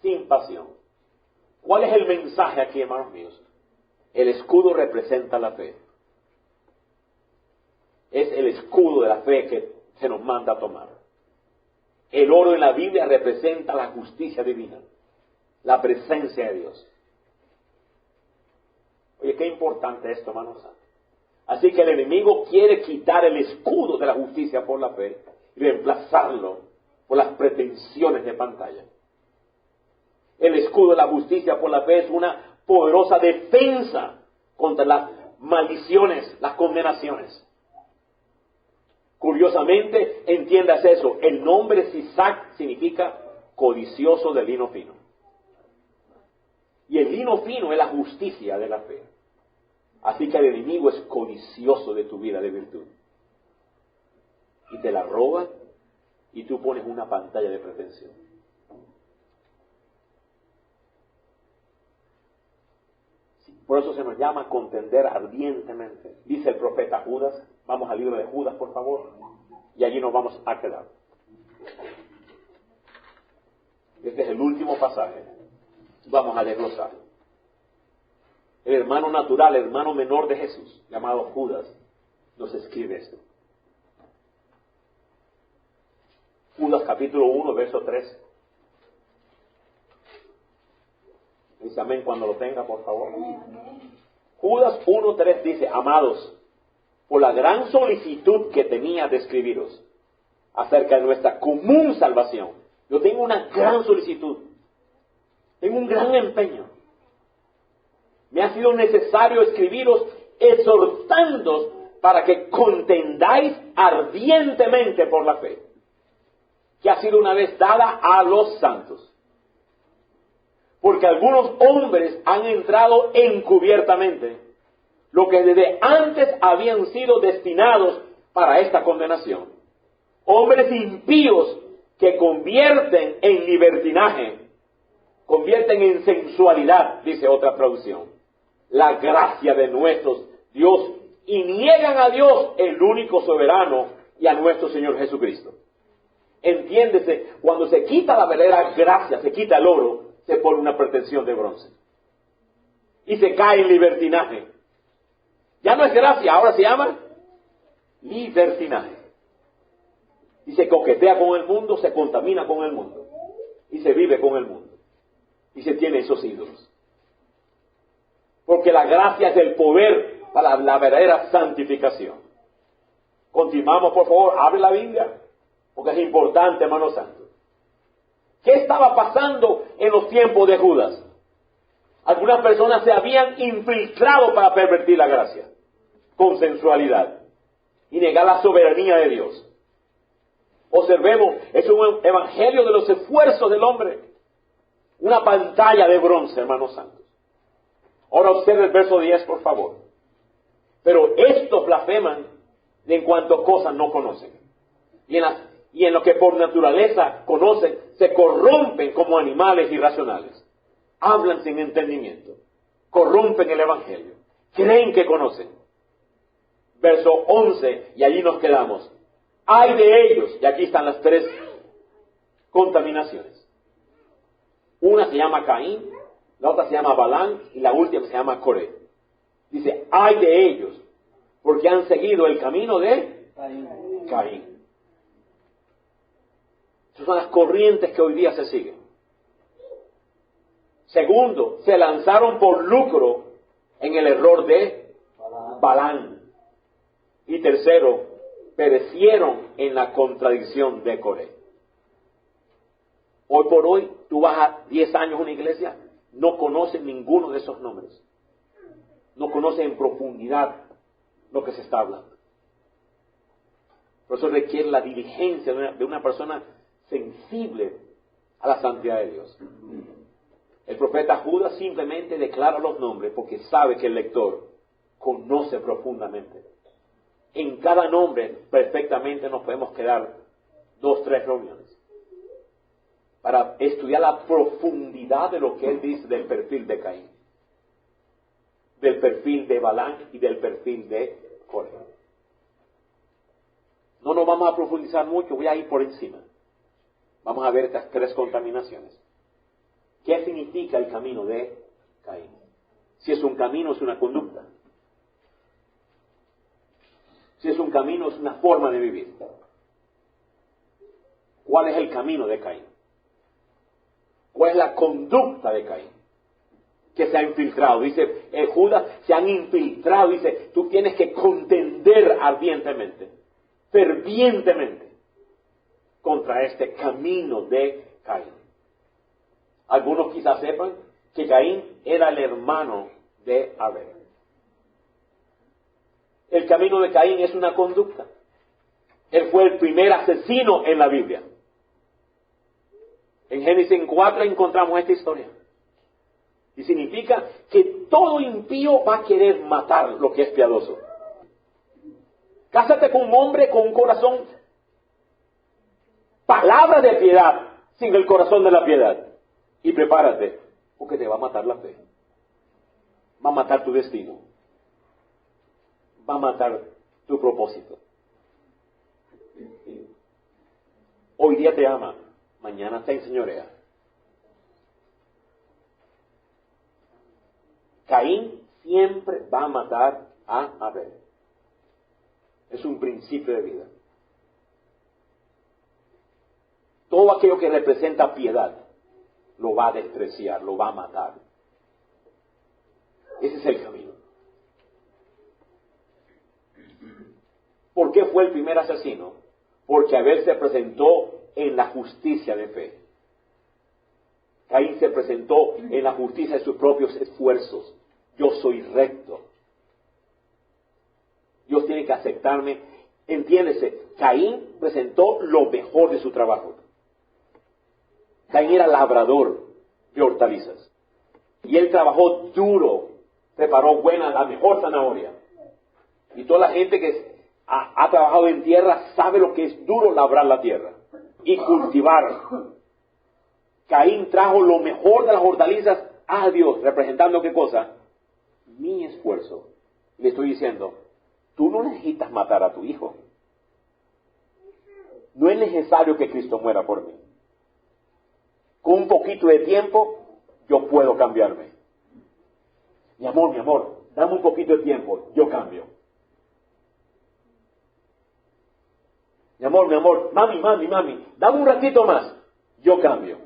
Sin pasión. ¿Cuál es el mensaje aquí, hermanos míos? El escudo representa la fe. Es el escudo de la fe que se nos manda a tomar. El oro en la Biblia representa la justicia divina, la presencia de Dios. Oye, qué importante esto, hermanos. Así que el enemigo quiere quitar el escudo de la justicia por la fe y reemplazarlo por las pretensiones de pantalla. El escudo de la justicia por la fe es una poderosa defensa contra las maldiciones, las condenaciones. Curiosamente, entiendas eso, el nombre Sisac significa codicioso de lino fino. Y el lino fino es la justicia de la fe. Así que el enemigo es codicioso de tu vida de virtud. Y te la roba y tú pones una pantalla de pretensión. Por eso se nos llama contender ardientemente. Dice el profeta Judas, vamos al libro de Judas, por favor, y allí nos vamos a quedar. Este es el último pasaje. Vamos a desglosar. El hermano natural, el hermano menor de Jesús, llamado Judas, nos escribe esto. Judas capítulo 1, verso 3. Dice amén cuando lo tenga, por favor. Judas 1:3 dice, amados, por la gran solicitud que tenía de escribiros acerca de nuestra común salvación. Yo tengo una gran solicitud, tengo un gran empeño. Me ha sido necesario escribiros exhortándoos para que contendáis ardientemente por la fe, que ha sido una vez dada a los santos. Porque algunos hombres han entrado encubiertamente, lo que desde antes habían sido destinados para esta condenación. Hombres impíos que convierten en libertinaje, convierten en sensualidad, dice otra traducción, la gracia de nuestro Dios y niegan a Dios, el único soberano, y a nuestro Señor Jesucristo. Entiéndese, cuando se quita la verdadera gracia, se quita el oro, se pone una pretensión de bronce. Y se cae en libertinaje. Ya no es gracia, ahora se llama libertinaje. Y se coquetea con el mundo, se contamina con el mundo. Y se vive con el mundo. Y se tiene esos ídolos. Porque la gracia es el poder para la verdadera santificación. Continuamos, por favor, abre la Biblia, porque es importante, hermano santo. ¿Qué estaba pasando en los tiempos de Judas? Algunas personas se habían infiltrado para pervertir la gracia, con sensualidad, y negar la soberanía de Dios. Observemos, es un evangelio de los esfuerzos del hombre, una pantalla de bronce, hermanos santos. Ahora observe el verso 10, por favor. Pero estos blasfeman en cuanto cosas no conocen, y en lo que por naturaleza conocen, se corrompen como animales irracionales. Hablan sin entendimiento, corrompen el evangelio, creen que conocen. Verso 11, y allí nos quedamos. Ay de ellos, y aquí están las tres contaminaciones. Una se llama Caín, la otra se llama Balán, y la última se llama Coré. Dice, ay de ellos, porque han seguido el camino de Caín. Esas son las corrientes que hoy día se siguen. Segundo, se lanzaron por lucro en el error de Balán. Y tercero, perecieron en la contradicción de Coré. Hoy por hoy, tú vas a 10 años a una iglesia, no conoces ninguno de esos nombres. No conoces en profundidad lo que se está hablando. Por eso requiere la diligencia de una persona sensible a la santidad de Dios. El profeta Judas simplemente declara los nombres porque sabe que el lector conoce profundamente. En cada nombre perfectamente nos podemos quedar 2, 3 reuniones para estudiar la profundidad de lo que él dice del perfil de Caín, del perfil de Balán y del perfil de Coré. No nos vamos a profundizar mucho, voy a ir por encima. Vamos a ver estas 3 contaminaciones. ¿Qué significa el camino de Caín? Si es un camino, es una conducta. Si es un camino, es una forma de vivir. ¿Cuál es el camino de Caín? ¿Cuál es la conducta de Caín? Que se ha infiltrado. Dice Judas, se han infiltrado. Dice, tú tienes que contender ardientemente, fervientemente, contra este camino de Caín. Algunos quizás sepan que Caín era el hermano de Abel. El camino de Caín es una conducta. Él fue el primer asesino en la Biblia. En Génesis 4 encontramos esta historia. Y significa que todo impío va a querer matar lo que es piadoso. Cásate con un hombre con un corazón, palabra de piedad, sin el corazón de la piedad. Y prepárate, porque te va a matar la fe. Va a matar tu destino. Va a matar tu propósito. Hoy día te ama, mañana te enseñorea. Caín siempre va a matar a Abel. Es un principio de vida. Todo aquello que representa piedad lo va a despreciar, lo va a matar. Ese es el camino. ¿Por qué fue el primer asesino? Porque Abel se presentó en la justicia de fe. Caín se presentó en la justicia de sus propios esfuerzos. Yo soy recto. Dios tiene que aceptarme. Entiéndese, Caín presentó lo mejor de su trabajo. Caín era labrador de hortalizas. Y él trabajó duro, preparó buena, la mejor zanahoria. Y toda la gente que ha trabajado en tierra sabe lo que es duro labrar la tierra y cultivar. Caín trajo lo mejor de las hortalizas a Dios, representando ¿qué cosa? Mi esfuerzo. Le estoy diciendo, tú no necesitas matar a tu hijo. No es necesario que Cristo muera por mí. Con un poquito de tiempo, yo puedo cambiarme. Mi amor, dame un poquito de tiempo, yo cambio. Mi amor, mami, dame un ratito más, yo cambio.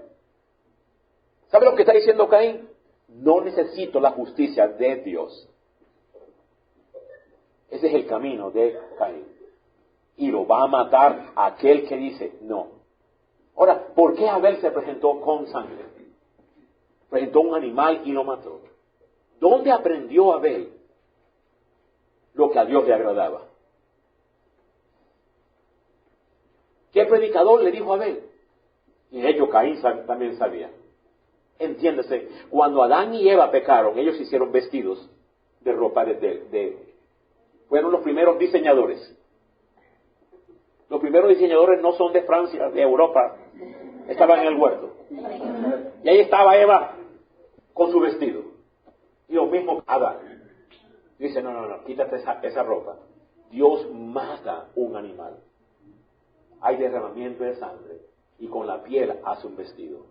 ¿Sabe lo que está diciendo Caín? No necesito la justicia de Dios. Ese es el camino de Caín. Y lo va a matar aquel que dice no. Ahora, ¿por qué Abel se presentó con sangre? Presentó un animal y lo mató. ¿Dónde aprendió Abel lo que a Dios le agradaba? ¿Qué predicador le dijo a Abel? Y de hecho Caín también sabía. Entiéndase, cuando Adán y Eva pecaron, ellos hicieron vestidos de ropa fueron los primeros diseñadores. Los primeros diseñadores no son de Francia, de Europa, estaban en el huerto. Y ahí estaba Eva con su vestido. Y lo mismo Adán. Dice, no, quítate esa ropa. Dios mata un animal. Hay derramamiento de sangre y con la piel hace un vestido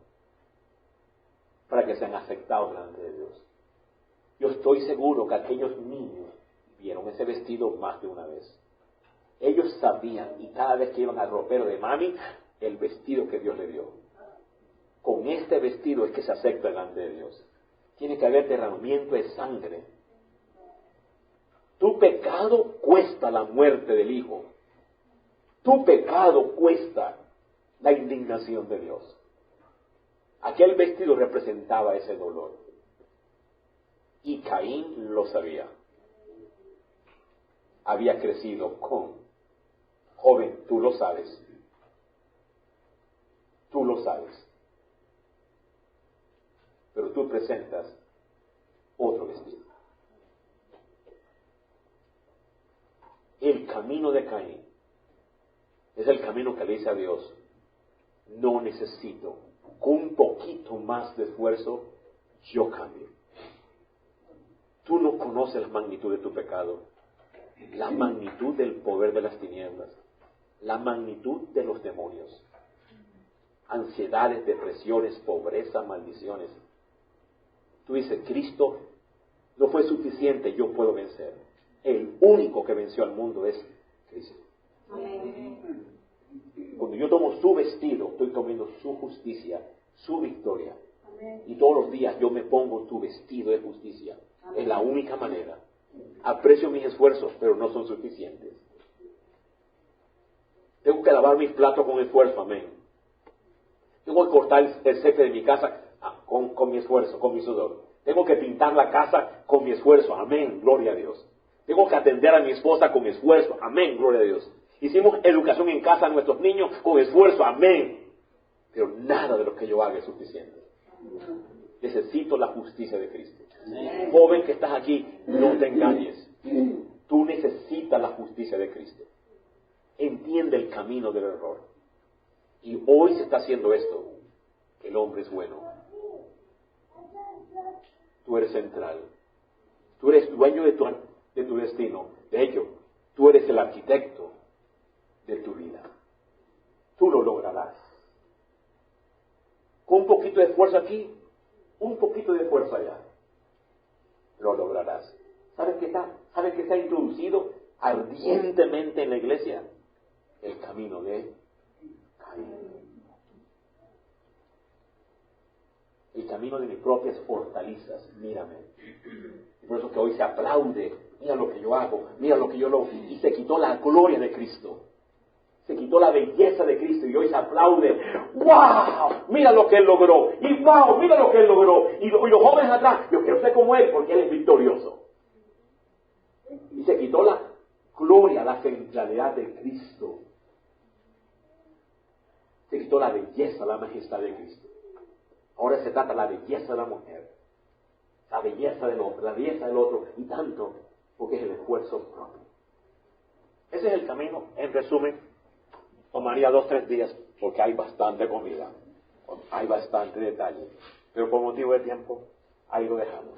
para que sean aceptados delante de Dios. Yo estoy seguro que aquellos niños vieron ese vestido más de una vez. Ellos sabían, y cada vez que iban al ropero de mami, el vestido que Dios le dio. Con este vestido es que se acepta delante de Dios. Tiene que haber derramamiento de sangre. Tu pecado cuesta la muerte del Hijo. Tu pecado cuesta la indignación de Dios. Aquel vestido representaba ese dolor. Y Caín lo sabía. Había crecido con. Joven, tú lo sabes. Tú lo sabes. Pero tú presentas otro vestido. El camino de Caín es el camino que le dice a Dios, no necesito, con un poquito más de esfuerzo, yo cambio. Tú no conoces la magnitud de tu pecado, la magnitud del poder de las tinieblas, la magnitud de los demonios, ansiedades, depresiones, pobreza, maldiciones. Tú dices, Cristo no fue suficiente, yo puedo vencer. El único que venció al mundo es Cristo. Amén. Cuando yo tomo su vestido, estoy tomando su justicia, su victoria. Amén. Y todos los días yo me pongo tu vestido de justicia. Amén. Es la única manera. Aprecio mis esfuerzos, pero no son suficientes. Tengo que lavar mis platos con esfuerzo, amén. Tengo que cortar el césped de mi casa con mi esfuerzo, con mi sudor. Tengo que pintar la casa con mi esfuerzo. Amén, gloria a Dios. Tengo que atender a mi esposa con esfuerzo. Amén, gloria a Dios. Hicimos educación en casa a nuestros niños con esfuerzo. Amén. Pero nada de lo que yo haga es suficiente. Necesito la justicia de Cristo. Joven que estás aquí, no te engañes. Tú necesitas la justicia de Cristo. Entiende el camino del error. Y hoy se está haciendo esto. El hombre es bueno. Tú eres central. Tú eres dueño de tu destino. De hecho, tú eres el arquitecto de tu vida. Tú lo lograrás. Con un poquito de esfuerzo aquí, un poquito de esfuerzo allá. Lo lograrás. ¿Sabes qué está introducido ardientemente en la iglesia? El camino de Caín. El camino de mis propias fortalezas. Mírame. Y por eso que hoy se aplaude. Mira lo que yo hago. Mira lo que yo logro. Y se quitó la gloria de Cristo. Se quitó la belleza de Cristo y hoy se aplaude. ¡Wow! Mira lo que Él logró. Y ¡wow! Mira lo que Él logró. Y los jóvenes atrás, yo quiero ser como Él porque Él es victorioso. Y se quitó la gloria, la centralidad de Cristo. Se quitó la belleza, la majestad de Cristo. Ahora se trata de la belleza de la mujer. La belleza del hombre, la belleza del otro. Y tanto, porque es el esfuerzo propio. Ese es el camino, en resumen. Tomaría 2-3 días porque hay bastante comida, hay bastante detalle, pero por motivo de tiempo, ahí lo dejamos.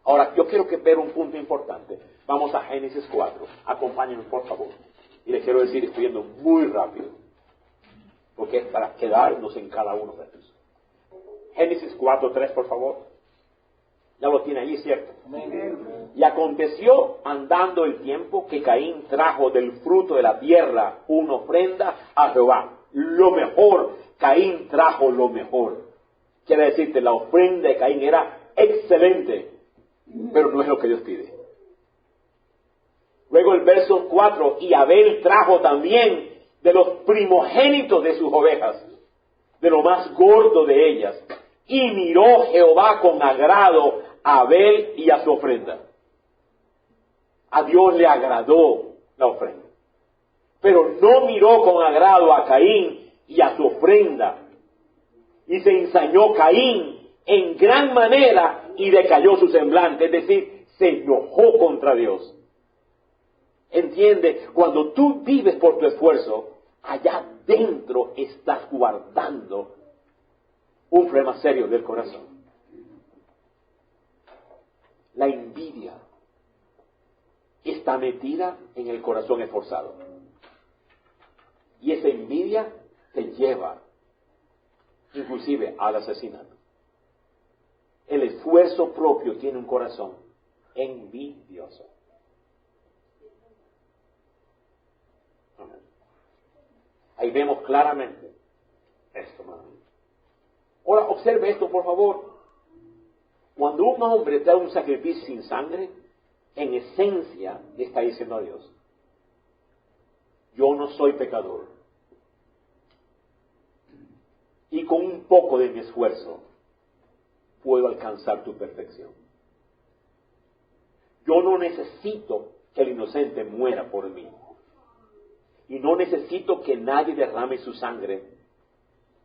Ahora, yo quiero que vean un punto importante. Vamos a Génesis 4, acompáñenme por favor. Y les quiero decir, estoy yendo muy rápido, porque es para quedarnos en cada uno de estos. Génesis 4:3, por favor. Ya lo tiene ahí, ¿cierto? Amén. Y aconteció, andando el tiempo, que Caín trajo del fruto de la tierra una ofrenda a Jehová. Lo mejor, Caín trajo lo mejor. Quiere decirte, la ofrenda de Caín era excelente, pero no es lo que Dios pide. Luego el verso 4, y Abel trajo también de los primogénitos de sus ovejas, de lo más gordo de ellas. Y miró Jehová con agrado a Abel y a su ofrenda. A Dios le agradó la ofrenda. Pero no miró con agrado a Caín y a su ofrenda. Y se ensañó Caín en gran manera y decayó su semblante. Es decir, se enojó contra Dios. Entiende, cuando tú vives por tu esfuerzo, allá dentro estás guardando un problema serio del corazón. La envidia está metida en el corazón esforzado. Y esa envidia te lleva inclusive al asesinato. El esfuerzo propio tiene un corazón envidioso. Ahí vemos claramente esto, hermano. Ahora, observe esto, por favor. Cuando un hombre trae un sacrificio sin sangre, en esencia le está diciendo a Dios, yo no soy pecador. Y con un poco de mi esfuerzo puedo alcanzar tu perfección. Yo no necesito que el inocente muera por mí. Y no necesito que nadie derrame su sangre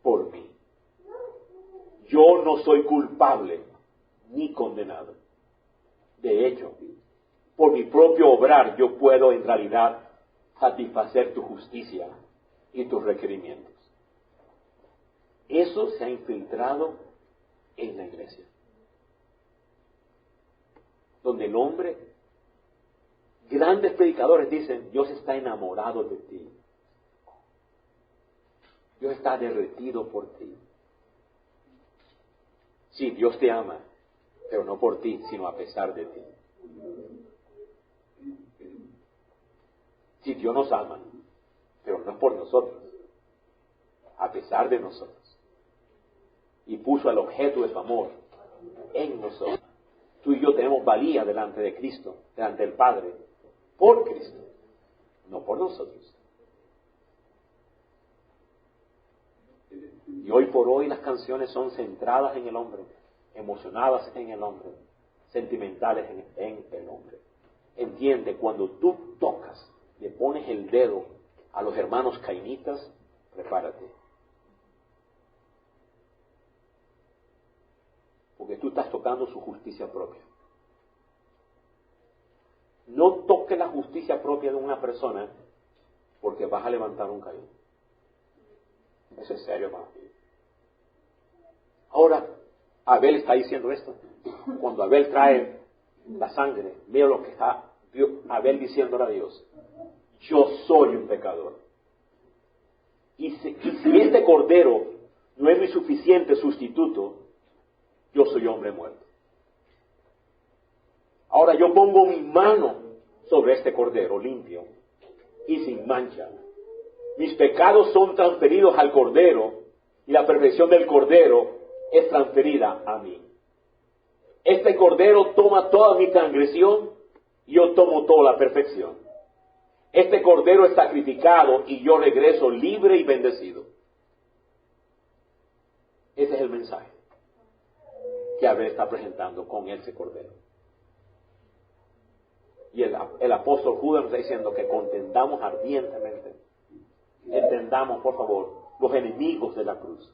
por mí. Yo no soy culpable ni condenado. De hecho, por mi propio obrar yo puedo en realidad satisfacer tu justicia y tus requerimientos. Eso se ha infiltrado en la iglesia, donde el hombre, grandes predicadores dicen, Dios está enamorado de ti. Dios está derretido por ti. Sí, Dios te ama, pero no por ti, sino a pesar de ti. Sí, Dios nos ama, pero no por nosotros, a pesar de nosotros. Y puso el objeto de su amor en nosotros. Tú y yo tenemos valía delante de Cristo, delante del Padre, por Cristo, no por nosotros. Y hoy por hoy las canciones son centradas en el hombre, emocionadas en el hombre, sentimentales en el hombre. Entiende, cuando tú tocas, le pones el dedo a los hermanos cainitas, prepárate. Porque tú estás tocando su justicia propia. No toques la justicia propia de una persona porque vas a levantar un Caín. Eso es serio, hermano. Ahora, Abel está diciendo esto. Cuando Abel trae la sangre, mira lo que está Abel diciéndole a Dios. Yo soy un pecador. Y si este cordero no es mi suficiente sustituto, yo soy hombre muerto. Ahora yo pongo mi mano sobre este cordero limpio y sin mancha. Mis pecados son transferidos al cordero y la perfección del cordero es transferida a mí. Este cordero toma toda mi transgresión y yo tomo toda la perfección. Este cordero es sacrificado y yo regreso libre y bendecido. Ese es el mensaje que Abel está presentando con ese cordero. Y el apóstol Judas nos está diciendo que contendamos ardientemente. Entendamos, por favor, los enemigos de la cruz.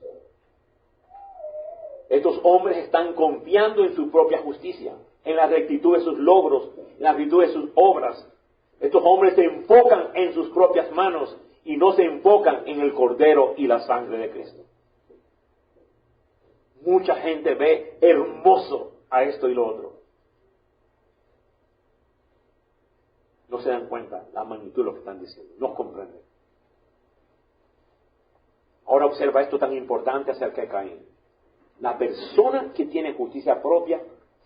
Estos hombres están confiando en su propia justicia, en la rectitud de sus logros, en la rectitud de sus obras. Estos hombres se enfocan en sus propias manos y no se enfocan en el cordero y la sangre de Cristo. Mucha gente ve hermoso a esto y lo otro. No se dan cuenta la magnitud de lo que están diciendo, no comprenden. Ahora observa esto tan importante acerca de Caín. La persona que tiene justicia propia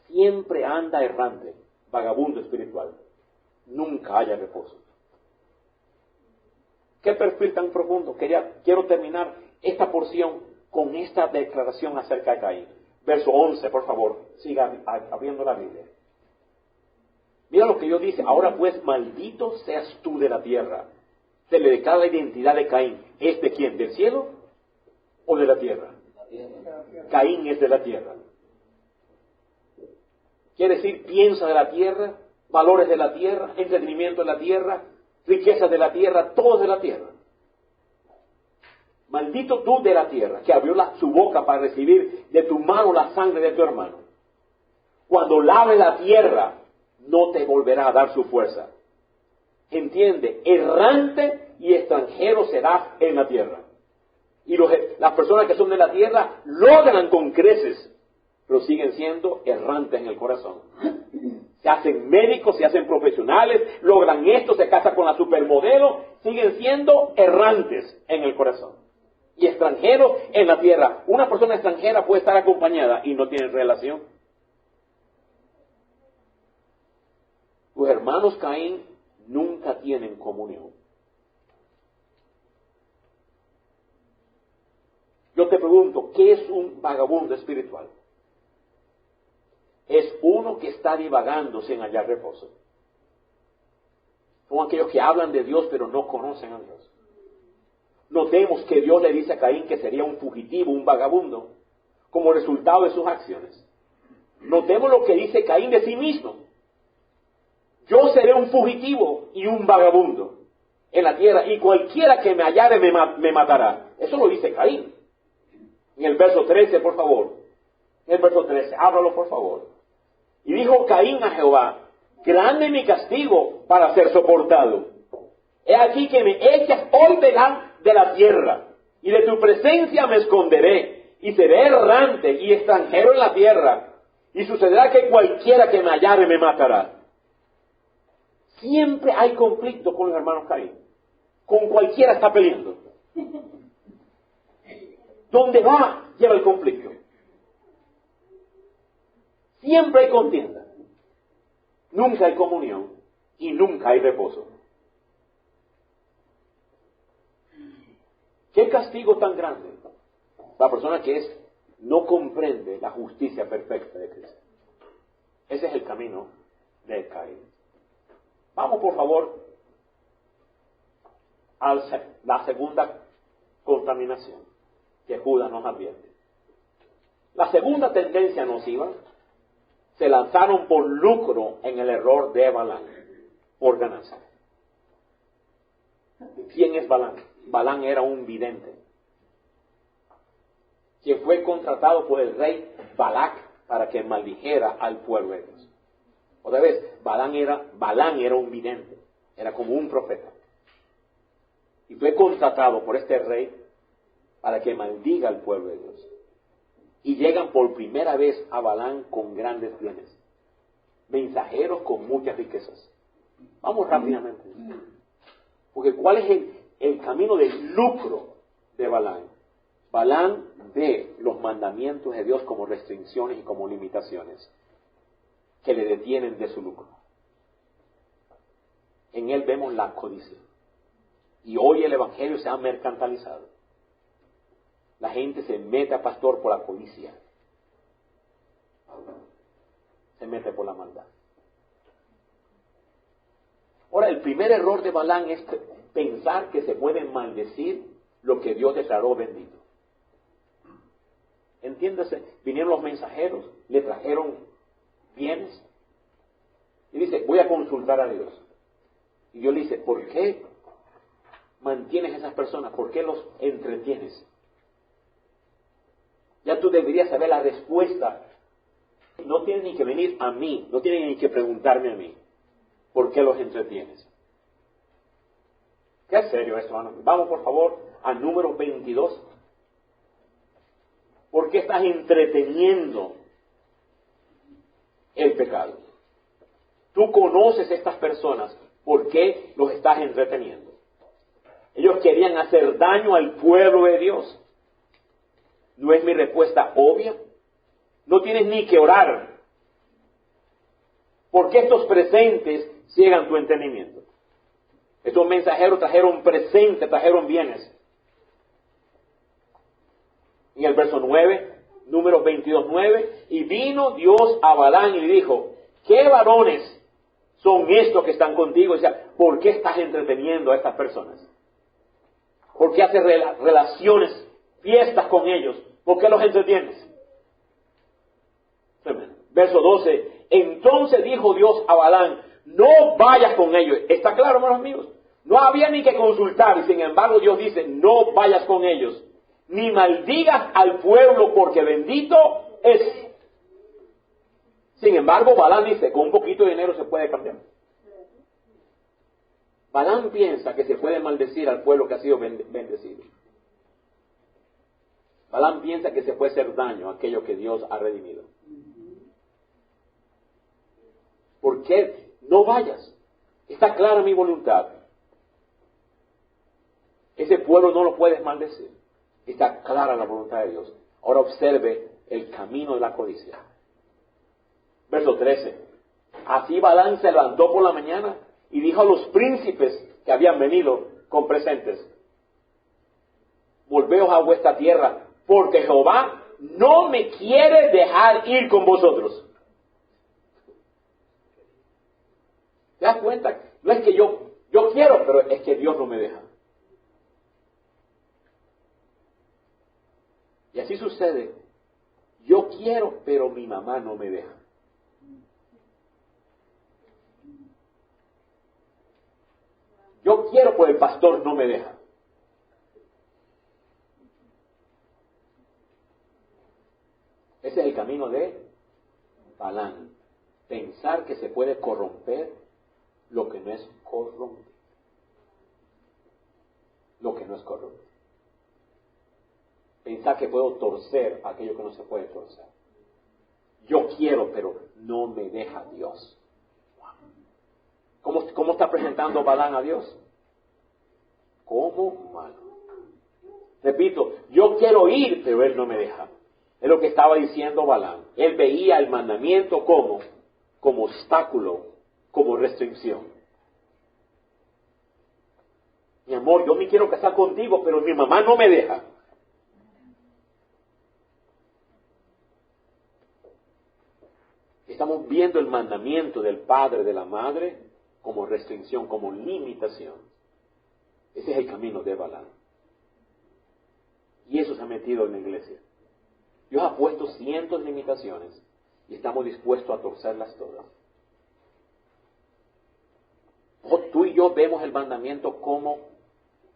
siempre anda errante, vagabundo espiritual. Nunca haya reposo. ¿Qué perfil tan profundo? Quiero terminar esta porción con esta declaración acerca de Caín. Verso 11, por favor, siga abriendo la Biblia. Mira lo que Dios dice. Ahora pues, maldito seas tú de la tierra. Se le declara la identidad de Caín. ¿Es de quién? ¿Del cielo o de la tierra? Caín es de la tierra. Quiere decir, piensa de la tierra, valores de la tierra, entretenimiento de la tierra, riquezas de la tierra, todo de la tierra. Maldito tú de la tierra, que abrió su boca para recibir de tu mano la sangre de tu hermano. Cuando lave la tierra, no te volverá a dar su fuerza. Entiende, errante y extranjero serás en la tierra. Y las personas que son de la tierra logran con creces, pero siguen siendo errantes en el corazón. Se hacen médicos, se hacen profesionales, logran esto, se casan con la supermodelo, siguen siendo errantes en el corazón. Y extranjeros en la tierra. Una persona extranjera puede estar acompañada y no tiene relación. Tus hermanos Caín nunca tienen comunión. Yo te pregunto, ¿qué es un vagabundo espiritual? Es uno que está divagando sin hallar reposo. Son aquellos que hablan de Dios pero no conocen a Dios. Notemos que Dios le dice a Caín que sería un fugitivo, un vagabundo, como resultado de sus acciones. Notemos lo que dice Caín de sí mismo. Yo seré un fugitivo y un vagabundo en la tierra, y cualquiera que me hallare me matará. Eso lo dice Caín. En el verso 13, por favor. En el verso 13, ábralo por favor. Y dijo Caín a Jehová, grande mi castigo para ser soportado. He aquí que me echas hoy de la tierra, y de tu presencia me esconderé, y seré errante y extranjero en la tierra, y sucederá que cualquiera que me hallare me matará. Siempre hay conflicto con los hermanos Caín. Con cualquiera está peleando. ¿Dónde va? Lleva el conflicto. Siempre hay contienda. Nunca hay comunión y nunca hay reposo. ¿Qué castigo tan grande? La persona que no comprende la justicia perfecta de Cristo. Ese es el camino de Caín. Vamos por favor a la segunda contaminación. que Judas nos advierte. La segunda tendencia nociva, se lanzaron por lucro en el error de Balaam, por ganancia. ¿Quién es Balaam? Balaam era un vidente, que fue contratado por el rey Balac para que maldijera al pueblo de Dios. Otra vez, Balaam era un vidente, era como un profeta. Y fue contratado por este rey para que maldiga al pueblo de Dios. Y llegan por primera vez a Balaam con grandes bienes, mensajeros con muchas riquezas. Vamos rápidamente. Porque ¿cuál es el camino de lucro de Balaam? Balaam ve los mandamientos de Dios como restricciones y como limitaciones que le detienen de su lucro. En él vemos la codicia. Y hoy el evangelio se ha mercantilizado. La gente se mete a pastor por la codicia. Se mete por la maldad. Ahora, el primer error de Balaam es pensar que se puede maldecir lo que Dios declaró bendito. Entiéndase, vinieron los mensajeros, le trajeron bienes, y dice, voy a consultar a Dios. Y Dios le dice, ¿por qué mantienes a esas personas? ¿Por qué los entretienes? Ya tú deberías saber la respuesta. No tienes ni que venir a mí, no tienes ni que preguntarme a mí, ¿por qué los entretienes? ¿Qué es serio esto, hermano? Vamos por favor a número 22. ¿Por qué estás entreteniendo el pecado? Tú conoces a estas personas, ¿por qué los estás entreteniendo? Ellos querían hacer daño al pueblo de Dios. ¿No es mi respuesta obvia? No tienes ni que orar. ¿Por qué estos presentes ciegan tu entendimiento? Estos mensajeros trajeron presentes, trajeron bienes. En el verso 9, número 22:9, y vino Dios a Balaam y le dijo, ¿qué varones son estos que están contigo? O sea, ¿por qué estás entreteniendo a estas personas? ¿Por qué haces relaciones, fiestas con ellos? ¿Por qué los entretienes? Verso 12, entonces dijo Dios a Balaam, no vayas con ellos. ¿Está claro, hermanos amigos? No había ni que consultar, y sin embargo Dios dice, no vayas con ellos, ni maldigas al pueblo, porque bendito es. Sin embargo, Balaam dice, con un poquito de dinero se puede cambiar. Balaam piensa que se puede maldecir al pueblo que ha sido bendecido. Balaam piensa que se puede hacer daño a aquello que Dios ha redimido. ¿Por qué? No vayas. Está clara mi voluntad. Ese pueblo no lo puedes maldecir. Está clara la voluntad de Dios. Ahora observe el camino de la codicia. Verso 13. Así Balaam se levantó por la mañana y dijo a los príncipes que habían venido con presentes, volveos a vuestra tierra, porque Jehová no me quiere dejar ir con vosotros. ¿Te das cuenta? No es que yo quiero, pero es que Dios no me deja. Y así sucede. Yo quiero, pero mi mamá no me deja. Yo quiero, pero el pastor no me deja. Ese es el camino de Balaam. Pensar que se puede corromper lo que no es corrompido. Lo que no es corrupto. Pensar que puedo torcer aquello que no se puede torcer. Yo quiero, pero no me deja Dios. ¿Cómo está presentando Balaam a Dios? Como malo. Repito, yo quiero ir, pero él no me deja. Es lo que estaba diciendo Balaam. Él veía el mandamiento como obstáculo, como restricción. Mi amor, yo me quiero casar contigo, pero mi mamá no me deja. Estamos viendo el mandamiento del padre, de la madre, como restricción, como limitación. Ese es el camino de Balaam. Y eso es ha metido en la iglesia. Dios ha puesto cientos de limitaciones y estamos dispuestos a torcerlas todas. Tú y yo vemos el mandamiento como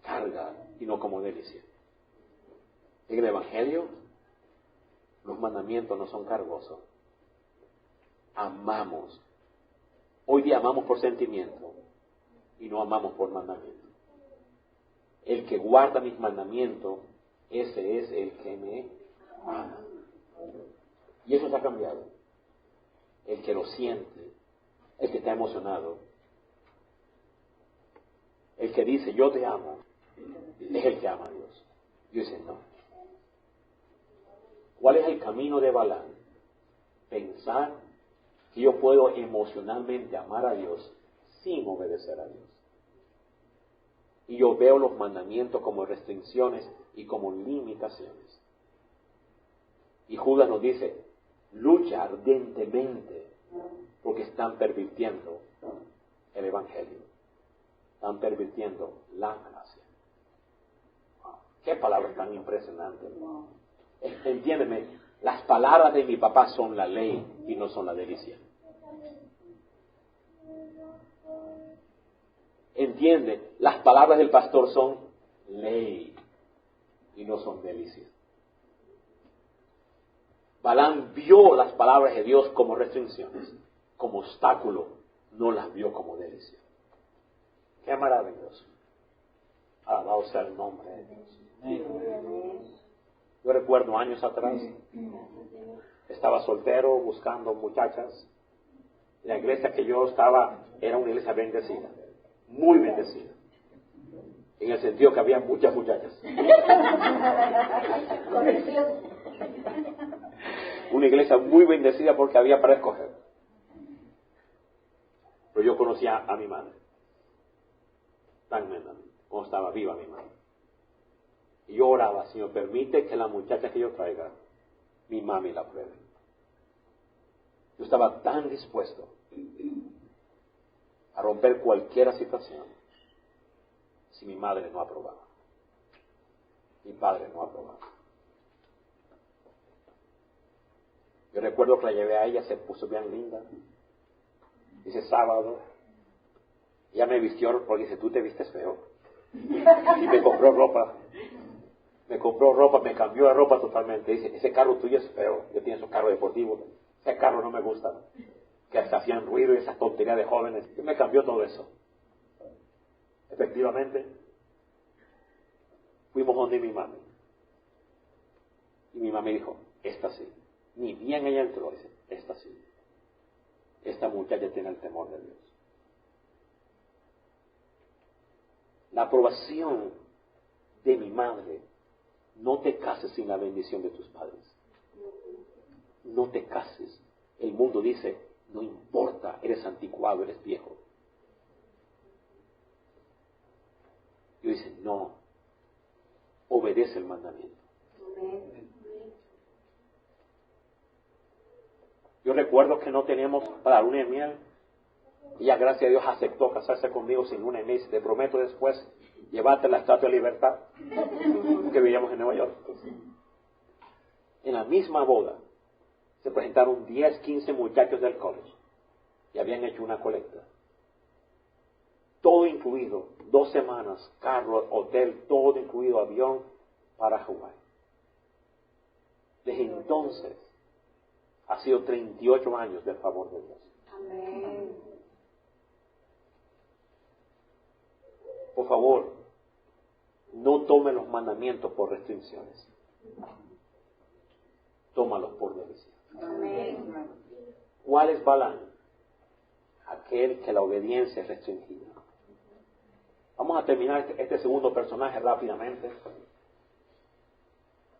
carga y no como delicia. En el Evangelio, los mandamientos no son cargosos. Amamos. Hoy día amamos por sentimiento y no amamos por mandamiento. El que guarda mis mandamientos, ese es el que me ama. Y eso se ha cambiado. El que lo siente, el que está emocionado, el que dice yo te amo, es el que ama a Dios. Dios dice no. ¿Cuál es el camino de Balaam? Pensar que yo puedo emocionalmente amar a Dios sin obedecer a Dios. Y yo veo los mandamientos como restricciones y como limitaciones. Y Judas nos dice, lucha ardentemente porque están pervirtiendo el Evangelio. Están pervirtiendo la gracia. Qué palabra tan impresionante. Entiéndeme, las palabras de mi papá son la ley y no son la delicia. Entiende, las palabras del pastor son ley y no son delicia. Balaam vio las palabras de Dios como restricciones, como obstáculo, no las vio como delicia. Qué maravilloso. Alabado sea el nombre de Dios. Yo recuerdo años atrás, estaba soltero buscando muchachas. La iglesia que yo estaba era una iglesia bendecida, muy bendecida, en el sentido que había muchas muchachas. Una iglesia muy bendecida porque había para escoger. Pero yo conocía a mi madre, tan tremendamente, como estaba viva mi madre. Y yo oraba, Señor, permite que la muchacha que yo traiga, mi mami la pruebe. Yo estaba tan dispuesto a romper cualquier situación si mi madre no aprobaba, mi padre no aprobaba. Yo recuerdo que la llevé a ella, se puso bien linda. Ese sábado, ella me vistió porque dice, tú te vistes feo. Y me compró ropa. Me cambió de ropa totalmente. Dice, ese carro tuyo es feo. Yo tengo esos carros deportivos. Ese carro no me gusta. Que hasta hacían ruido y esas tonterías de jóvenes. Y me cambió todo eso. Efectivamente, fuimos donde mi mami. Y mi mami dijo, esta sí. Ni bien ella entró, dice, esta sí. Esta muchacha tiene el temor de Dios. La aprobación de mi madre, no te cases sin la bendición de tus padres. No te cases. El mundo dice, no importa, eres anticuado, eres viejo. Yo dice, no, obedece el mandamiento. Yo recuerdo que no teníamos para luna de miel. Ella, gracias a Dios, aceptó casarse conmigo sin luna de miel. Te prometo después llevarte la Estatua de Libertad que vivíamos en Nueva York. En la misma boda se presentaron 10, 15 muchachos del college y habían hecho una colecta. Todo incluido, 2 semanas, carro, hotel, todo incluido, avión para Hawái. Desde entonces ha sido 38 años del favor de Dios. Amén. Por favor, no tome los mandamientos por restricciones. Tómalos por delicia. Amén. ¿Cuál es Balaam? Aquel que la obediencia es restringida. Vamos a terminar este segundo personaje rápidamente.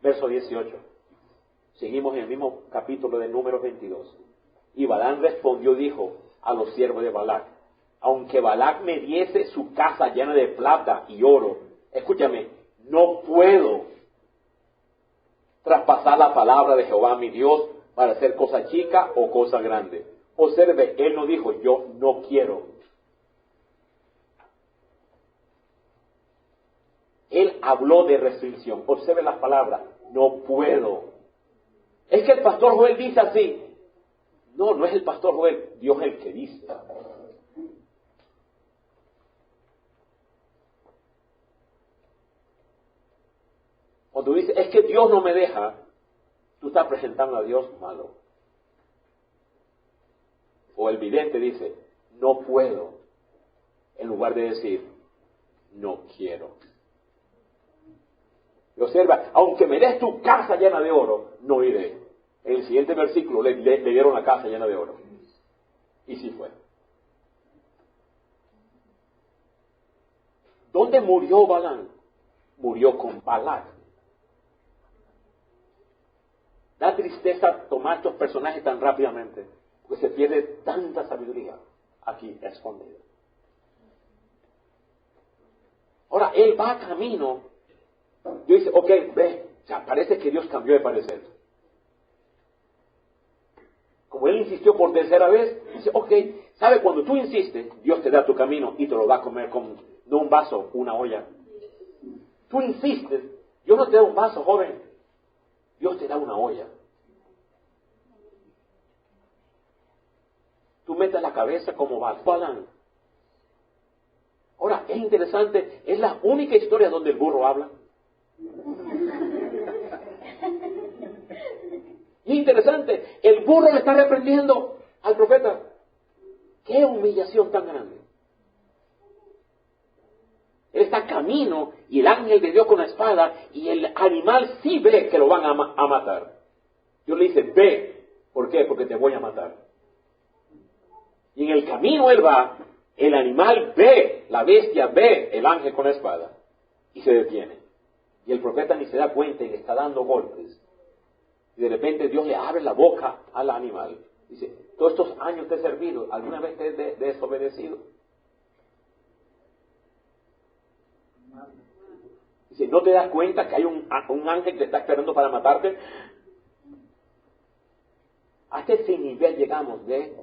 Verso 18. Seguimos en el mismo capítulo de Números 22. Y Balaam respondió, dijo a los siervos de Balac, aunque Balac me diese su casa llena de plata y oro, escúchame, no puedo traspasar la palabra de Jehová mi Dios para hacer cosa chica o cosa grande. Observe, él no dijo, yo no quiero. Él habló de restricción. Observe las palabras, no puedo. Es que el pastor Joel dice así. No, no es el pastor Joel, Dios es el que dice. Cuando dices, es que Dios no me deja, tú estás presentando a Dios malo. O el vidente dice, no puedo, en lugar de decir, no quiero. Y observa, aunque me des tu casa llena de oro, no iré. En el siguiente versículo le dieron la casa llena de oro. Y sí fue. ¿Dónde murió Balaam? Murió con Balac. Da tristeza tomar estos personajes tan rápidamente, porque se pierde tanta sabiduría aquí escondida. Ahora, él va camino. Dios dice, ok, ve, o sea, parece que Dios cambió de parecer. Como él insistió por tercera vez, dice, ok, ¿sabe? Cuando tú insistes, Dios te da tu camino y te lo va a comer con, no un vaso, una olla. Tú insistes, Dios no te da un vaso, joven. Dios te da una olla. Tú metes la cabeza como Balaam. Ahora, es interesante, es la única historia donde el burro habla. Y interesante, el burro le está reprendiendo al profeta. ¡Qué humillación tan grande! Él está camino y el ángel de Dios con la espada y el animal sí ve que lo van a matar. Dios le dice, ve. ¿Por qué? Porque te voy a matar. Y en el camino él va, el animal ve, la bestia ve el ángel con la espada y se detiene. Y el profeta ni se da cuenta y le está dando golpes. Y de repente Dios le abre la boca al animal. Dice, todos estos años te he servido, ¿alguna vez te he desobedecido? Dice, ¿no te das cuenta que hay un ángel que te está esperando para matarte? Hasta ese nivel llegamos de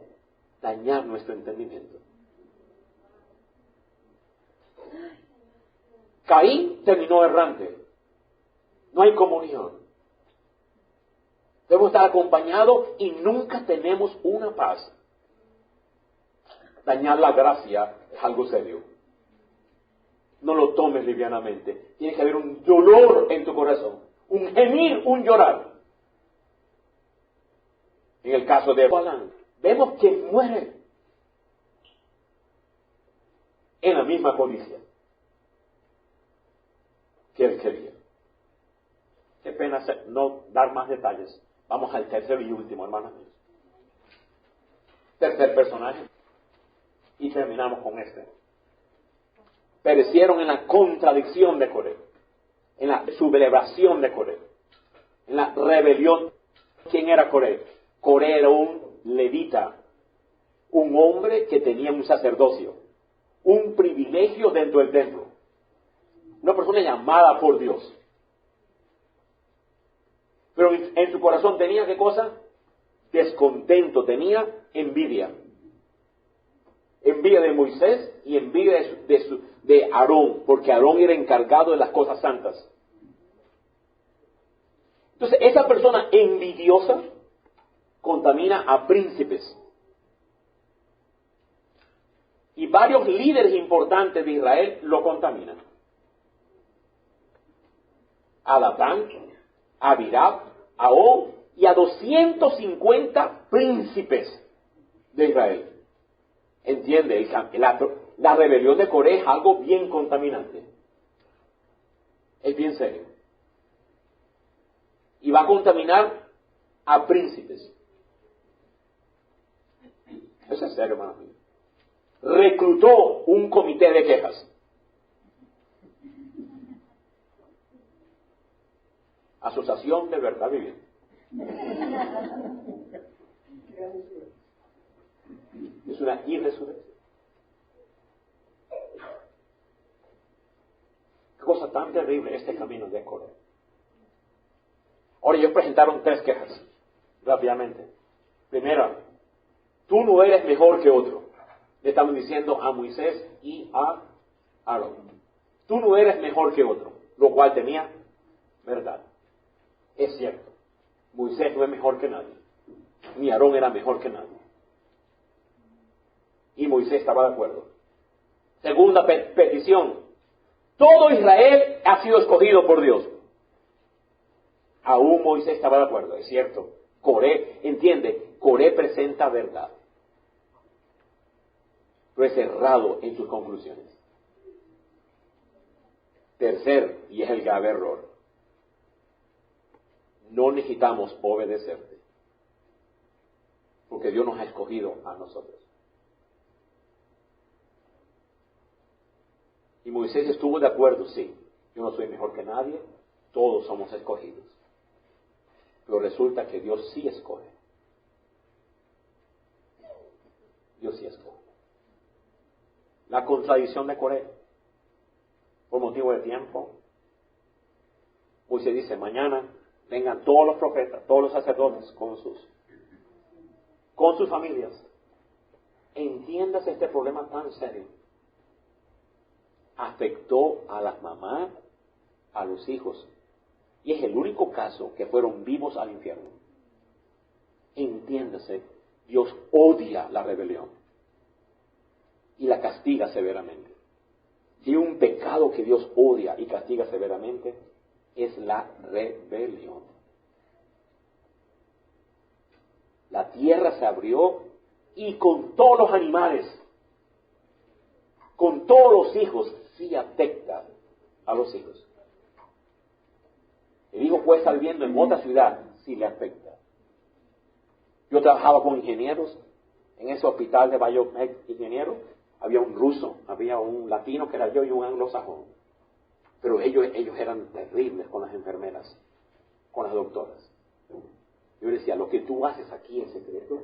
dañar nuestro entendimiento. Caín terminó errante. No hay comunión. Debemos estar acompañados y nunca tenemos una paz. Dañar la gracia es algo serio. No lo tomes livianamente. Tiene que haber un dolor en tu corazón. Un gemir, un llorar. En el caso de Balaam, vemos que muere en la misma codicia que él quería. Qué pena no dar más detalles. Vamos al tercero y último, hermanos. Tercer personaje. Y terminamos con este. Perecieron en la contradicción de Coré, en la sublevación de Coré, en la rebelión. ¿Quién era Coré? Coré era un levita, un hombre que tenía un sacerdocio, un privilegio dentro del templo, una persona llamada por Dios. Pero en su corazón tenía ¿qué cosa? Descontento, tenía envidia. Envidia de Moisés y envidia de Aarón, porque Aarón era encargado de las cosas santas. Entonces, esa persona envidiosa contamina a príncipes. Y varios líderes importantes de Israel lo contaminan. A Datán, a Abirab, a On y a 250 príncipes de Israel. Entiende, la rebelión de Coré es algo bien contaminante. Es bien serio. Y va a contaminar a príncipes. Eso es serio, hermano mío. Reclutó un comité de quejas. Asociación de Verdad Viviente. Es una irresurrección. Qué cosa tan terrible este camino de Coré. Ahora ellos presentaron 3 quejas, rápidamente. Primera, tú no eres mejor que otro. Le estaban diciendo a Moisés y a Aarón. Tú no eres mejor que otro, lo cual tenía verdad. Es cierto, Moisés no es mejor que nadie, ni Aarón era mejor que nadie. Y Moisés estaba de acuerdo. Segunda petición, todo Israel ha sido escogido por Dios. Aún Moisés estaba de acuerdo, es cierto. Coré, entiende, Coré presenta verdad, pero es errado en sus conclusiones. Tercer, y es el grave error, no necesitamos obedecerte, porque Dios nos ha escogido a nosotros. Y Moisés estuvo de acuerdo, sí, yo no soy mejor que nadie, todos somos escogidos. Pero resulta que Dios sí escoge. Dios sí escoge. La contradicción de Coré, por motivo de tiempo, Moisés dice, mañana vengan todos los profetas, todos los sacerdotes con sus familias. Entiendas este problema tan serio. Afectó a las mamás, a los hijos, y es el único caso que fueron vivos al infierno. Entiéndase, Dios odia la rebelión y la castiga severamente. Si hay un pecado que Dios odia y castiga severamente, es la rebelión. La tierra se abrió y con todos los animales, con todos los hijos, sí afecta a los hijos. El hijo puede estar viviendo en otra ciudad, sí le afecta. Yo trabajaba con ingenieros en ese hospital de Biomed ingeniero. Había un ruso, había un latino que era yo y un anglosajón. Pero ellos eran terribles con las enfermeras, con las doctoras. Yo decía, lo que tú haces aquí en secreto,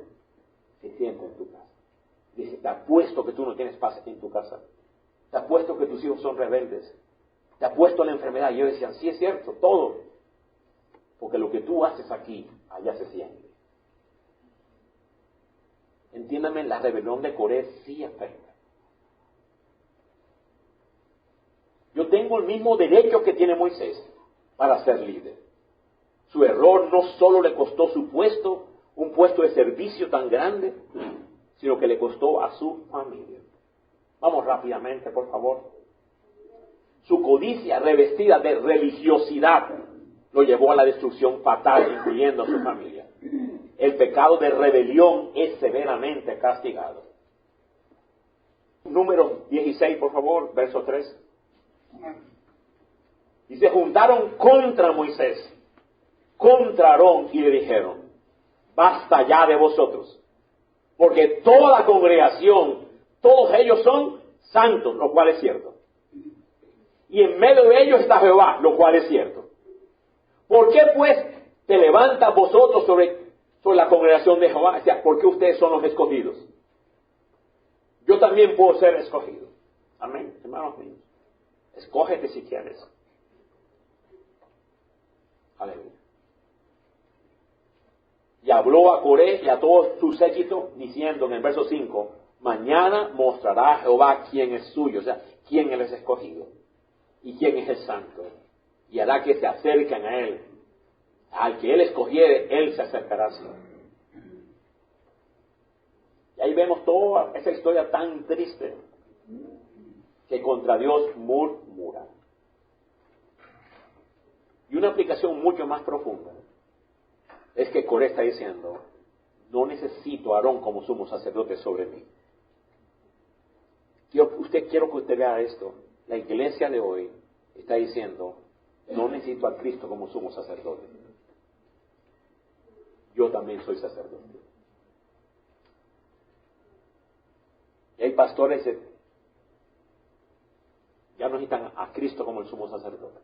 se siente en tu casa. Dice, te apuesto que tú no tienes paz en tu casa. Te apuesto que tus hijos son rebeldes. Te apuesto a la enfermedad. Y yo decía, sí es cierto, todo. Porque lo que tú haces aquí, allá se siente. Entiéndame, la rebelión de Coré sí afecta. Yo tengo el mismo derecho que tiene Moisés para ser líder. Su error no solo le costó su puesto, un puesto de servicio tan grande, sino que le costó a su familia. Vamos rápidamente, por favor. Su codicia revestida de religiosidad lo llevó a la destrucción fatal, incluyendo a su familia. El pecado de rebelión es severamente castigado. Número 16, por favor, verso 3. Y se juntaron contra Moisés, contra Aarón, y le dijeron, basta ya de vosotros, porque toda la congregación, todos ellos son santos, lo cual es cierto. Y en medio de ellos está Jehová, lo cual es cierto. ¿Por qué pues te levantas vosotros sobre la congregación de Jehová? O sea, ¿por qué ustedes son los escogidos? Yo también puedo ser escogido. Amén, hermanos míos. Escógete si quieres. Aleluya. Y habló a Coré y a todo su séquito, diciendo en el verso 5, mañana mostrará a Jehová quién es suyo, o sea, quién él es escogido, y quién es el santo, y hará que se acerquen a él. Al que él escogiere, él se acercará a sí. Y ahí vemos toda esa historia tan triste, que contra Dios murmura. Y una aplicación mucho más profunda es que Coré está diciendo, no necesito a Aarón como sumo sacerdote sobre mí. Quiero que usted vea esto. La iglesia de hoy está diciendo, no necesito a Cristo como sumo sacerdote. Yo también soy sacerdote. Y hay pastores que ya no necesitan a Cristo como el sumo sacerdote.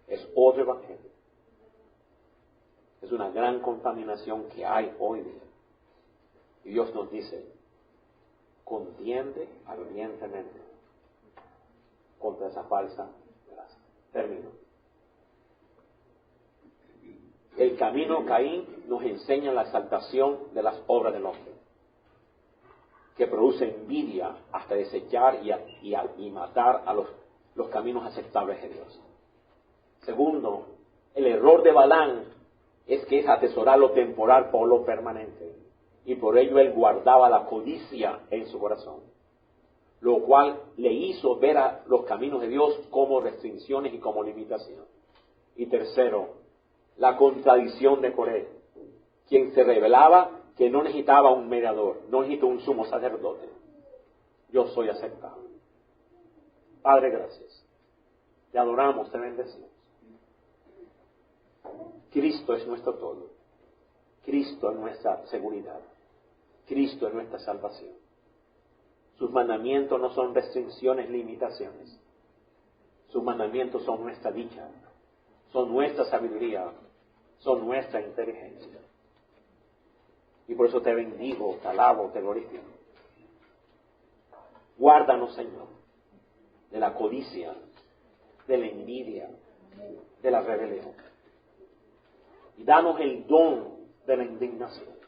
Es otro evangelio. Es una gran contaminación que hay hoy día. Y Dios nos dice, contiende ardientemente contra esa falsa gracia. Termino. El camino Caín nos enseña la exaltación de las obras del hombre, que produce envidia hasta desechar y matar a los caminos aceptables de Dios. Segundo, El error de Balaam es que es atesorar lo temporal por lo permanente. Y por ello él guardaba la codicia en su corazón, lo cual le hizo ver a los caminos de Dios como restricciones y como limitación. Y tercero, la contradicción de Coré, quien se revelaba que no necesitaba un mediador, no necesitaba un sumo sacerdote. Yo soy aceptado. Padre, gracias. Te adoramos, te bendecimos. Cristo es nuestro todo. Cristo es nuestra seguridad. Cristo es nuestra salvación. Sus mandamientos no son restricciones, limitaciones. Sus mandamientos son nuestra dicha, son nuestra sabiduría, son nuestra inteligencia. Y por eso te bendigo, te alabo, te glorifico. Guárdanos, Señor, de la codicia, de la envidia, de la rebelión. Y danos el don de la indignación.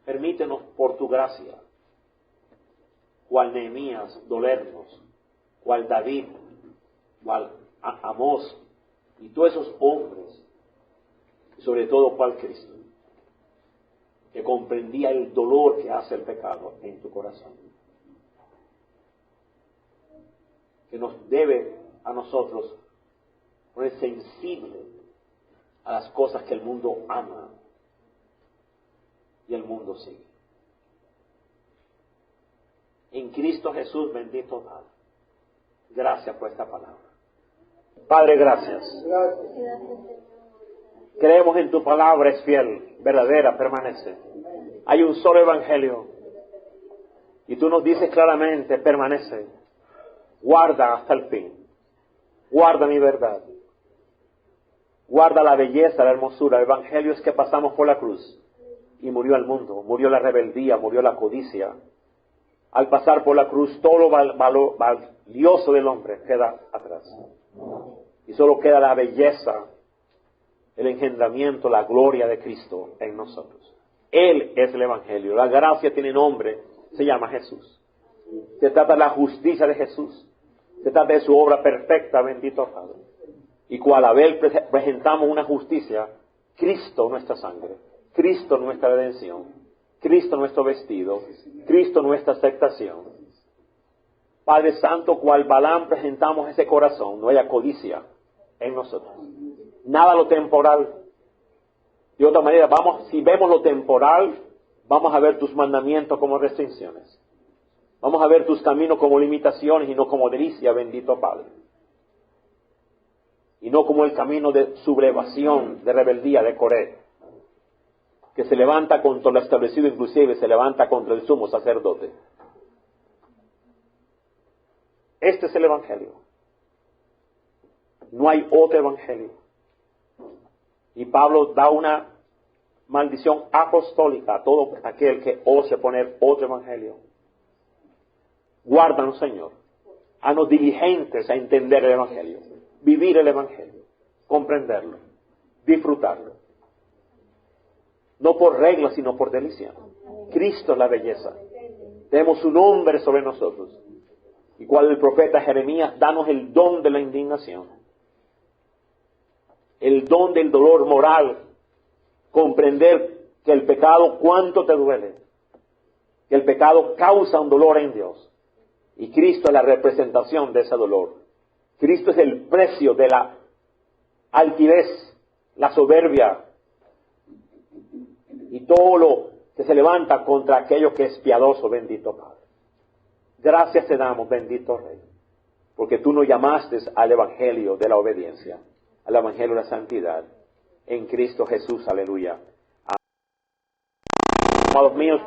Permítenos por tu gracia, cual Nehemías, dolernos, cual David, cual Amós, y todos esos hombres, y sobre todo cual Cristo, que comprendía el dolor que hace el pecado en tu corazón, que nos debe a nosotros poner sensible a las cosas que el mundo ama y el mundo sigue. En Cristo Jesús, bendito Padre. Gracias por esta palabra. Padre, gracias. Creemos en tu palabra, es fiel, verdadera, permanece. Hay un solo evangelio. Y tú nos dices claramente, permanece. Guarda hasta el fin. Guarda mi verdad. Guarda la belleza, la hermosura. El evangelio es que pasamos por la cruz. Y murió el mundo, murió la rebeldía, murió la codicia. Al pasar por la cruz, todo lo valioso del hombre queda atrás. Y solo queda la belleza, el engendramiento, la gloria de Cristo en nosotros. Él es el evangelio. La gracia tiene nombre, se llama Jesús. Se trata de la justicia de Jesús. Se trata de su obra perfecta, bendito Padre. Y cual a él presentamos una justicia, Cristo nuestra sangre, Cristo nuestra redención, Cristo nuestro vestido, Cristo nuestra aceptación. Padre Santo, cual Balaam presentamos ese corazón, no haya codicia en nosotros. Nada lo temporal. De otra manera, si vemos lo temporal, vamos a ver tus mandamientos como restricciones. Vamos a ver tus caminos como limitaciones y no como delicia, bendito Padre. Y no como el camino de sublevación, de rebeldía, de Coré, que se levanta contra lo establecido, inclusive se levanta contra el sumo sacerdote. Este es el evangelio. No hay otro evangelio. Y Pablo da una maldición apostólica a todo aquel que ose poner otro evangelio. Guárdanos, Señor. Haznos diligentes a entender el evangelio, vivir el evangelio, comprenderlo, disfrutarlo. No por regla, sino por delicia. Cristo es la belleza. Tenemos su nombre sobre nosotros. Y cual el profeta Jeremías, danos el don de la indignación. El don del dolor moral. Comprender que el pecado cuánto te duele. Que el pecado causa un dolor en Dios. Y Cristo es la representación de ese dolor. Cristo es el precio de la altivez, la soberbia, y todo lo que se levanta contra aquello que es piadoso, bendito Padre. Gracias te damos, bendito Rey, porque tú nos llamaste al evangelio de la obediencia, al evangelio de la santidad, en Cristo Jesús, aleluya. Amados míos,